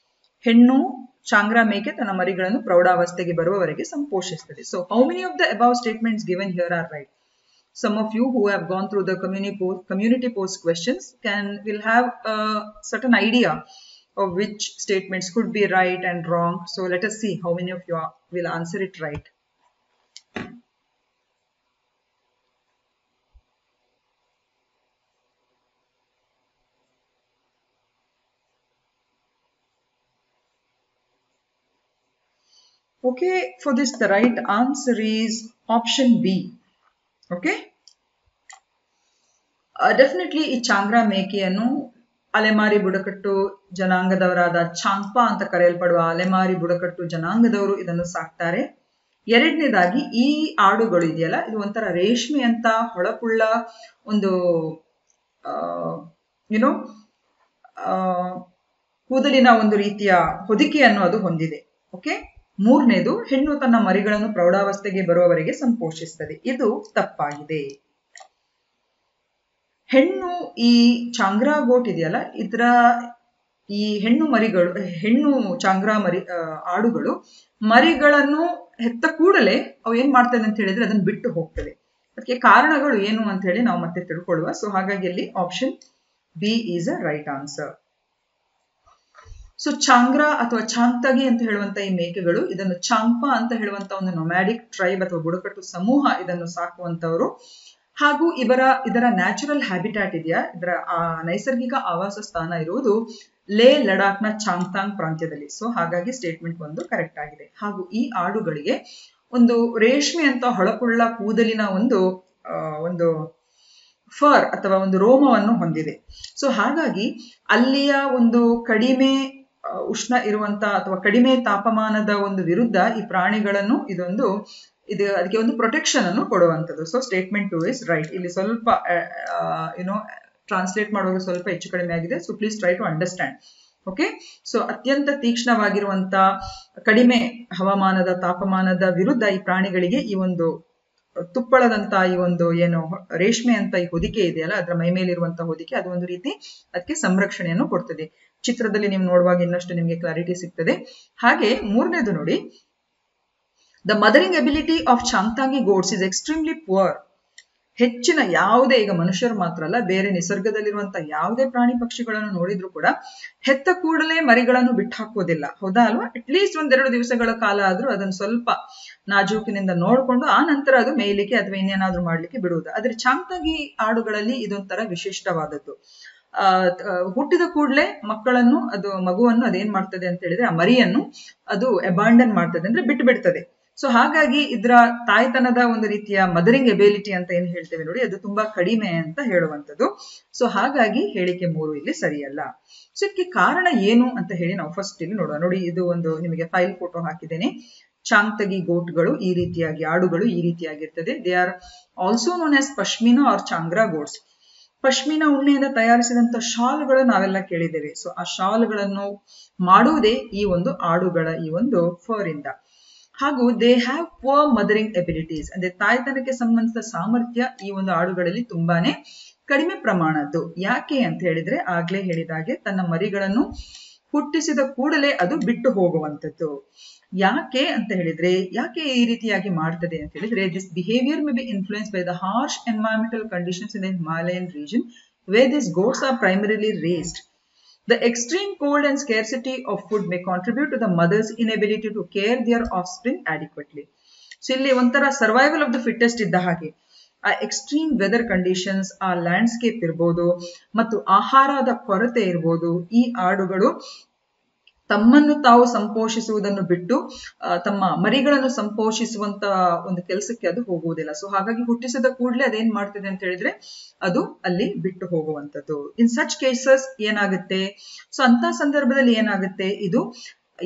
ಹೆಣ್ಣು ಚಾಂಗ್ರಾ ಮೇಕೆ ತನ್ನ ಮರಿಗಳನ್ನು ಪ್ರೌಢಾವಸ್ಥೆಗೆ ಬರುವವರೆಗೆ ಸಂಪೋಷಿಸುತ್ತದೆ. So how many of the above statements given here are right? Some of you who have gone through the community post questions will have a certain idea of which statements could be right and wrong. So let us see how many of you will answer it right. Okay, for this the right answer is option B. Okay, definitely ಈ ಚಾಂಗ್ರಾ ಮೇಕೆಯನ್ನು ಅಲೆಮಾರಿ ಬುಡಕಟ್ಟು ಜನಾಂಗದವರಾದ ಚಾಂಗ್ಪಾ ಅಂತ ಕರೆಯಲ್ಪಡುವ ಅಲೆಮಾರಿ ಬುಡಕಟ್ಟು ಜನಾಂಗದವರು ಇದನ್ನು ಸಾಕ್ತಾರೆ. ಎರಡನೇದಾಗಿ ಈ ಆಡುಗಳು ಇದೆಯಲ್ಲ ಇದು ಒಂಥರ ರೇಷ್ಮೆ ಅಂತ ಹೊಳಪುಳ್ಳ ಒಂದು ಕೂದಲಿನ ಒಂದು ರೀತಿಯ ಹೊದಿಕೆಯನ್ನು ಅದು ಹೊಂದಿದೆ. ಓಕೆ, ಮೂರನೇದು ಹೆಣ್ಣು ತನ್ನ ಮರಿಗಳನ್ನು ಪ್ರೌಢಾವಸ್ಥೆಗೆ ಬರುವವರೆಗೆ ಸಂಪೋಷಿಸುತ್ತದೆ. ಇದು ತಪ್ಪಾಗಿದೆ. ಹೆಣ್ಣು ಈ ಚಾಂಗ್ರಾ ಗೋಟ್ ಇದೆಯಲ್ಲ ಇದರ ಈ ಹೆಣ್ಣು ಚಾಂಗ್ರಾ ಆಡುಗಳು ಮರಿಗಳನ್ನು ಹೆತ್ತ ಕೂಡಲೇ ಅವು ಏನ್ ಮಾಡ್ತದೆ ಅಂತ ಹೇಳಿದ್ರೆ ಅದನ್ನ ಬಿಟ್ಟು ಹೋಗ್ತದೆ. ಅದಕ್ಕೆ ಕಾರಣಗಳು ಏನು ಅಂತ ಹೇಳಿ ನಾವು ಮತ್ತೆ ತಿಳ್ಕೊಳ್ಳುವ. ಸೊ ಹಾಗಾಗಿ ಇಲ್ಲಿ option B is a right answer. So Changra ಅಥವಾ ಚಾಂಗ್ತಗಿ ಅಂತ ಹೇಳುವಂತ ಈ ಮೇಕೆಗಳು ಇದನ್ನು ಚಾಂಗ್ಪಾ ಅಂತ ಹೇಳುವಂತ ಒಂದು ನೊಮ್ಯಾಡಿಕ್ ಟ್ರೈಬ್ ಅಥವಾ ಬುಡಕಟ್ಟು ಸಮೂಹ ಇದನ್ನು ಸಾಕುವಂತವರು ಹಾಗೂ ಇದರ ನ್ಯಾಚುರಲ್ ಹ್ಯಾಬಿಟ್ಯಾಟ್ ಇದೆಯಾ, ಇದರ ನೈಸರ್ಗಿಕ ಆವಾಸ ಸ್ಥಾನ ಇರುವುದು ಲೇ ಲಡಾಖ್ನ ಚಾಂಗ್ತಾಂಗ್ ಪ್ರಾಂತ್ಯದಲ್ಲಿ. ಸೊ ಹಾಗಾಗಿ ಸ್ಟೇಟ್ಮೆಂಟ್ ಒಂದು ಕರೆಕ್ಟ್ ಆಗಿದೆ. ಹಾಗೂ ಈ ಆಡುಗಳಿಗೆ ಒಂದು ರೇಷ್ಮೆ ಅಂತ ಹೊಳಪುಳ್ಳ ಕೂದಲಿನ ಒಂದು ಫರ್ ಅಥವಾ ಒಂದು ರೋಮವನ್ನು ಹೊಂದಿದೆ. ಸೊ ಹಾಗಾಗಿ ಅಲ್ಲಿಯ ಒಂದು ಕಡಿಮೆ ಉಷ್ಣ ಇರುವಂತ ಅಥವಾ ಕಡಿಮೆ ತಾಪಮಾನದ ಒಂದು ವಿರುದ್ಧ ಈ ಪ್ರಾಣಿಗಳನ್ನು ಅದಕ್ಕೆ ಒಂದು ಪ್ರೊಟೆಕ್ಷನ್ ಅನ್ನು ಕೊಡುವಂಥದ್ದು. So statement 2 is right. ಇಲ್ಲಿ ಸ್ವಲ್ಪ ಟ್ರಾನ್ಸ್ಲೇಟ್ ಮಾಡುವಾಗ ಸ್ವಲ್ಪ ಹೆಚ್ಚು ಕಡಿಮೆ ಆಗಿದೆ. So please try to understand. Okay. So ಅತ್ಯಂತ ತೀಕ್ಷ್ಣವಾಗಿರುವಂತ ಕಡಿಮೆ ಹವಾಮಾನದ ತಾಪಮಾನದ ವಿರುದ್ಧ ಈ ಪ್ರಾಣಿಗಳಿಗೆ ಈ ಒಂದು ತುಪ್ಪಳದಂತ ಈ ಒಂದು ರೇಷ್ಮೆ ಅಂತ ಈ ಹೊದಿಕೆ ಇದೆಯಲ್ಲ, ಅದರ ಮೈ ಮೇಲಿರುವಂತಹ ಹೊದಿಕೆ, ಅದು ಒಂದು ರೀತಿ ಅದಕ್ಕೆ ಸಂರಕ್ಷಣೆಯನ್ನು ಕೊಡ್ತದೆ. ಚಿತ್ರದಲ್ಲಿ ನೀವು ನೋಡುವಾಗ ಇನ್ನಷ್ಟು ನಿಮಗೆ ಕ್ಲಾರಿಟಿ ಸಿಗ್ತದೆ. ಹಾಗೆ ಮೂರನೇದು ನೋಡಿ, the mothering ability of Changthangi goats is extremely poor. ಹೆಚ್ಚಿನ ಯಾವುದೇ, ಈಗ ಮನುಷ್ಯರು ಮಾತ್ರ ಅಲ್ಲ, ಬೇರೆ ನಿಸರ್ಗದಲ್ಲಿರುವಂತಹ ಯಾವುದೇ ಪ್ರಾಣಿ ಪಕ್ಷಿಗಳನ್ನು ನೋಡಿದ್ರು ಕೂಡ ಹೆತ್ತ ಕೂಡಲೇ ಮರಿಗಳನ್ನು ಬಿಟ್ಟು ಹಾಕೋದಿಲ್ಲ, ಹೌದಾ ಅಲ್ವಾ? ಅಟ್ಲೀಸ್ಟ್ 1-2 ದಿವಸಗಳ ಕಾಲ ಆದ್ರೂ ಅದನ್ನು ಸ್ವಲ್ಪ ನಾಜೂಕಿನಿಂದ ನೋಡ್ಕೊಂಡು ಆ ನಂತರ ಅದು ಮೇಯ್ಲಿಕ್ಕೆ ಅಥವಾ ಇನ್ನೇನಾದ್ರೂ ಮಾಡ್ಲಿಕ್ಕೆ ಬಿಡುವುದು. ಆದ್ರೆ ಚಾಂಗ್ತಾಂಗಿ ಆಡುಗಳಲ್ಲಿ ಇದೊಂಥರ ವಿಶಿಷ್ಟವಾದದ್ದು. ಹುಟ್ಟಿದ ಕೂಡಲೇ ಮಗುವನ್ನು ಅದೇನ್ ಮಾಡ್ತದೆ ಅಂತ ಹೇಳಿದ್ರೆ, ಆ ಮರಿಯನ್ನು ಅದು ಅಬಾಂಡನ್ ಮಾಡ್ತದೆ, ಅಂದ್ರೆ ಬಿಟ್ಟು ಬಿಡ್ತದೆ. ಸೊ ಹಾಗಾಗಿ ಇದರ ತಾಯ್ತನದ ಒಂದು ರೀತಿಯ ಮದರಿಂಗ್ ಎಬಿಲಿಟಿ ಅಂತ ಏನ್ ಹೇಳ್ತೇವೆ ನೋಡಿ, ಅದು ತುಂಬಾ ಕಡಿಮೆ ಅಂತ ಹೇಳುವಂಥದ್ದು. ಸೊ ಹಾಗಾಗಿ ಹೇಳಿಕೆ 3 ಇಲ್ಲಿ ಸರಿಯಲ್ಲ. ಸೊ ಇದಕ್ಕೆ ಕಾರಣ ಏನು ಅಂತ ಹೇಳಿ ನಾವು ಫಸ್ಟ್ ಇಲ್ಲಿ ನೋಡೋಣ. ನೋಡಿ, ಇದು ಒಂದು ನಿಮಗೆ ಫೈಲ್ ಫೋಟೋ ಹಾಕಿದ್ದೇನೆ. ಚಾಂಗ್ತಾಂಗಿ ಗೋಟ್ಗಳು ಈ ರೀತಿಯಾಗಿ, ಆಡುಗಳು ಈ ರೀತಿಯಾಗಿರ್ತದೆ. They are also known as pashmina or Changra goats. Pashmina ಉಣ್ಣೆಯಿಂದ ತಯಾರಿಸಿದಂತ ಶಾಲ್ಗಳು ನಾವೆಲ್ಲ ಕೇಳಿದ್ದೇವೆ. ಸೊ ಆ ಶಾಲ್ಗಳನ್ನು ಮಾಡುವುದೇ ಈ ಒಂದು ಆಡುಗಳ ಈ ಒಂದು ಫರ್ ಇಂದ. ಹಾಗೂ ದೇ ಹ್ಯಾವ್ ಪುವರ್ ಮದರಿಂಗ್ ಎಬಿಲಿಟೀಸ್, ಅಂದ್ರೆ ತಾಯ್ತನಕ್ಕೆ ಸಂಬಂಧಿಸಿದ ಸಾಮರ್ಥ್ಯ ಈ ಒಂದು ಆಡುಗಳಲ್ಲಿ ತುಂಬಾನೇ ಕಡಿಮೆ ಪ್ರಮಾಣದ್ದು. ಯಾಕೆ ಅಂತ ಹೇಳಿದ್ರೆ, ಆಗ್ಲೇ ಹೇಳಿದಾಗೆ ತನ್ನ ಮರಿಗಳನ್ನು ಹುಟ್ಟಿಸಿದ ಕೂಡಲೇ ಅದು ಬಿಟ್ಟು ಹೋಗುವಂಥದ್ದು. ಯಾಕೆ ಅಂತ ಹೇಳಿದ್ರೆ, ಯಾಕೆ ಈ ರೀತಿಯಾಗಿ ಮಾಡ್ತದೆ ಅಂತ ಹೇಳಿದ್ರೆ, this behaviour may be influence by the harsh environmental conditions in the Himalayan region where this goats are primarily raised. The extreme cold and scarcity of food may contribute to the mother's inability to care their offspring adequately. So ಇಲ್ಲಿ ಒಂಥರ ಸರ್ವೈವಲ್ ಆಫ್ ದ ಫಿಟ್ಟೆಸ್ಟ್ ಇದ್ದ ಹಾಗೆ, ಆ ಎಕ್ಸ್ಟ್ರೀಮ್ ವೆದರ್ ಕಂಡೀಷನ್ಸ್, ಆ ಲ್ಯಾಂಡ್ಸ್ಕೇಪ್ ಇರ್ಬೋದು ಮತ್ತು ಆಹಾರದ ಕೊರತೆ ಇರ್ಬೋದು, ಈ ಆಡುಗಳು ತಮ್ಮನ್ನು ತಾವು ಸಂಪೋಷಿಸುವುದನ್ನು ಬಿಟ್ಟು ತಮ್ಮ ಮರಿಗಳನ್ನು ಸಂಪೋಷಿಸುವಂತ ಒಂದು ಕೆಲಸಕ್ಕೆ ಅದು ಹೋಗುವುದಿಲ್ಲ. ಸೊ ಹಾಗಾಗಿ ಹುಟ್ಟಿಸಿದ ಕೂಡಲೇ ಅದೇನ್ ಮಾಡ್ತದೆ ಅಂತ ಹೇಳಿದ್ರೆ, ಅದು ಅಲ್ಲಿ ಬಿಟ್ಟು ಹೋಗುವಂಥದ್ದು. ಇನ್ ಸಚ್ ಕೇಸಸ್ ಏನಾಗುತ್ತೆ, ಸೊ ಅಂತ ಸಂದರ್ಭದಲ್ಲಿ ಏನಾಗುತ್ತೆ, ಇದು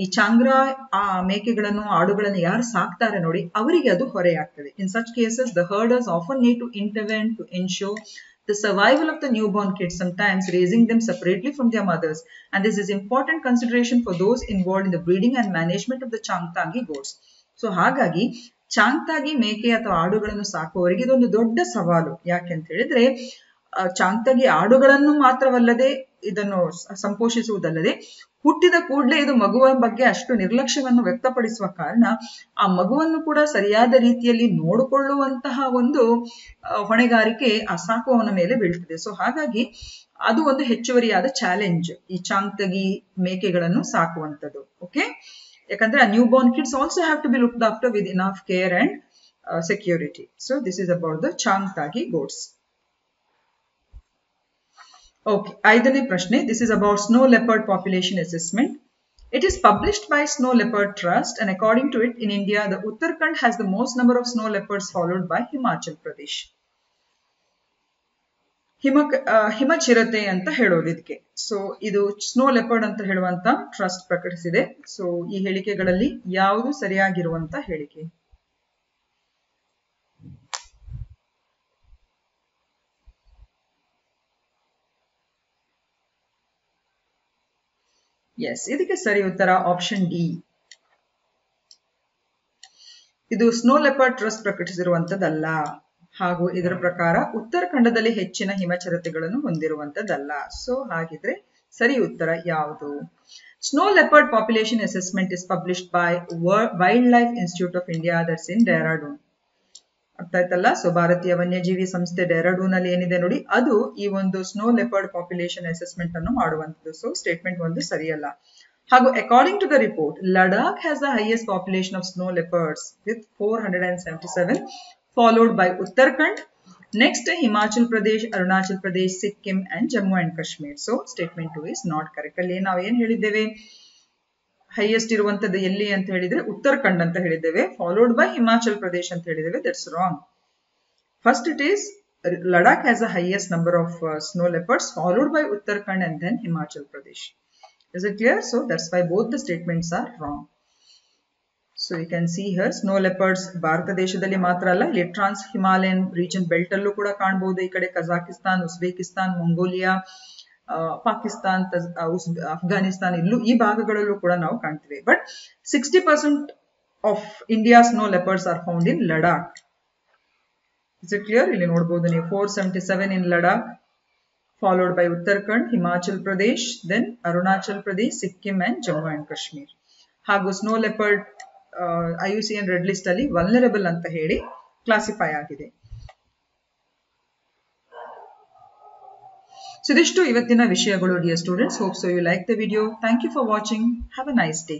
ಈ ಚಾಂಗ್ರಾ ಮೇಕೆಗಳನ್ನು, ಆಡುಗಳನ್ನು ಯಾರು ಸಾಕ್ತಾರೆ ನೋಡಿ, ಅವರಿಗೆ ಅದು ಹೊರೆಯಾಗ್ತದೆ. In such cases the herders often need to intervene to ensure the survival of the newborn kids, sometimes raising them separately from their mothers, and this is important consideration for those involved in the breeding and management of the ಚಾಂಗ್ತಾಂಗಿ goats. So ಹಾಗಾಗಿ ಚಾಂಗ್ತಾಂಗಿ ಮೇಕೆ ಅಥವಾ ಆಡುಗಳನ್ನು ಸಾಕುವವರಿಗೆ ಇದೊಂದು ದೊಡ್ಡ ಸವಾಲು. ಯಾಕೆ ಅಂತ ಹೇಳಿದ್ರೆ, ಚಾಂಗ್ತಾಂಗಿ ಆಡುಗಳನ್ನು ಮಾತ್ರವಲ್ಲದೆ, ಇದನ್ನು ಸಂಪೋಷಿಸುವುದಲ್ಲದೆ, ಹುಟ್ಟಿದ ಕೂಡಲೇ ಇದು ಮಗುವ ಬಗ್ಗೆ ಅಷ್ಟು ನಿರ್ಲಕ್ಷ್ಯವನ್ನು ವ್ಯಕ್ತಪಡಿಸುವ ಕಾರಣ ಆ ಮಗುವನ್ನು ಕೂಡ ಸರಿಯಾದ ರೀತಿಯಲ್ಲಿ ನೋಡಿಕೊಳ್ಳುವಂತಹ ಒಂದು ಹೊಣೆಗಾರಿಕೆ ಆ ಸಾಕುವವನ ಮೇಲೆ ಬೀಳ್ತದೆ. ಸೊ ಹಾಗಾಗಿ ಅದು ಒಂದು ಹೆಚ್ಚುವರಿಯಾದ ಚಾಲೆಂಜ್ ಈ ಚಾಂಗ್ತಾಂಗಿ ಮೇಕೆಗಳನ್ನು ಸಾಕುವಂಥದ್ದು. ಓಕೆ, ಯಾಕಂದ್ರೆ ಆ newborn kids also have to be looked after with enough care and security. So this is about the Changthangi goats. Okay, ಐದನೇ ಪ್ರಶ್ನೆ. This is about snow leopard population assessment. It is published by Snow Leopard Trust, and according to it, in India, the Uttarakhand has the most number of snow leopards, followed by Himachal Pradesh. ಹಿಮಚಿರತೆ ಅಂತ ಹೇಳೋದು ಇದಕ್ಕೆ. ಸೊ ಇದು ಸ್ನೋ ಲೆಪರ್ಡ್ ಅಂತ ಹೇಳುವಂತ ಟ್ರಸ್ಟ್ ಪ್ರಕಟಿಸಿದೆ. ಸೊ ಈ ಹೇಳಿಕೆಗಳಲ್ಲಿ ಯಾವುದು ಸರಿಯಾಗಿರುವಂತ ಹೇಳಿಕೆ? ಎಸ್, ಇದಕ್ಕೆ ಸರಿ ಉತ್ತರ ಆಪ್ಷನ್ ಡಿ. ಇದು ಸ್ನೋ ಲೆಪರ್ಡ್ ಟ್ರಸ್ಟ್ ಪ್ರಕಟಿಸಿರುವಂತದ್ದಲ್ಲ, ಹಾಗೂ ಇದರ ಪ್ರಕಾರ ಉತ್ತರಾಖಂಡದಲ್ಲಿ ಹೆಚ್ಚಿನ ಹಿಮಚಿರತೆಗಳನ್ನು ಹೊಂದಿರುವಂತದ್ದಲ್ಲ. ಸೊ ಹಾಗಿದ್ರೆ ಸರಿ ಉತ್ತರ ಯಾವುದು? Snow leopard population assessment is published by wild life institute of India, that's ಇನ್ ಡೆಹ್ರಾಡೂನ್. ಅರ್ಥ ಆಯ್ತಲ್ಲ? ಸೊ ಭಾರತೀಯ ವನ್ಯಜೀವಿ ಸಂಸ್ಥೆ ಡೆಹ್ರಾಡೂನ್ ಅಲ್ಲಿ ಏನಿದೆ ನೋಡಿ, ಅದು ಈ ಒಂದು ಸ್ನೋ ಲೆಪರ್ಡ್ ಪಾಪ್ಯುಲೇಷನ್ ಅಸೆಸ್ಮೆಂಟ್ ಅನ್ನು ಮಾಡುವಂಥದ್ದು. ಸೊ ಸ್ಟೇಟ್ಮೆಂಟ್ ಒಂದು ಸರಿಯಲ್ಲ. ಹಾಗೂ according to the report, Ladakh has the highest population of snow leopards with 477, followed by Uttarakhand Next, Himachal Pradesh, Arunachal Pradesh, Sikkim and Jammu and Kashmir. So statement 2 is not correct. ಅಲ್ಲಿ ನಾವು ಏನು ಹೇಳಿದ್ದೇವೆ, ಹೈಯೆಸ್ಟ್ ಇರುವಂತದ್ದು ಎಲ್ಲಿ ಅಂತ ಹೇಳಿದ್ರೆ ಉತ್ತರಾಖಂಡ್ ಅಂತ ಹೇಳಿದ್ದೇವೆ, ಫಾಲೋಡ್ ಬೈ ಹಿಮಾಚಲ್ ಪ್ರದೇಶ್ ಅಂತ ಹೇಳಿದ್ದೇವೆ. That's wrong. First it is Ladakh has the highest number of snow leopards, followed by Uttarakhand and then Himachal Pradesh. Is it clear? So that's why both the statements are wrong. So you can see here snow leopards Bharat ದೇಶದಲ್ಲಿ ಮಾತ್ರ ಅಲ್ಲ, ಇಲ್ಲಿ ಟ್ರಾನ್ಸ್ ಹಿಮಾಲಯನ್ ರೀಜನ್ ಬೆಲ್ಟ್ ಅಲ್ಲೂ ಕೂಡ ಕಾಣಬಹುದು. ಈ ಕಡೆ ಕಜಾಕಿಸ್ತಾನ್, ಉಜ್ಬೇಕಿಸ್ತಾನ್, ಮಂಗೋಲಿಯಾ, ಪಾಕಿಸ್ತಾನ್, ಅಫ್ಘಾನಿಸ್ತಾನ್, ಇಲ್ಲೂ ಈ ಭಾಗಗಳಲ್ಲೂ ಕೂಡ ನಾವು ಕಾಣ್ತೀವಿ. But 60% of India snow leopards are found in Ladakh. Is it clear? ಇಲ್ಲಿ ನೋಡಬಹುದು ನೀವು 477 in Ladakh, followed by Uttarakhand, Himachal Pradesh, then Arunachal Pradesh, Sikkim and Jammu and Kashmir. ಹಾಗೂ snow leopard IUCN red list ಅಲ್ಲಿ ವಲ್ನರಬಲ್ ಅಂತ ಹೇಳಿ ಕ್ಲಾಸಿಫೈ ಆಗಿದೆ. ಸೊ ಇದಿಷ್ಟು ಇವತ್ತಿನ ವಿಷಯಗಳು dear students. Hope so you like the video. Thank you for watching. Have a nice day.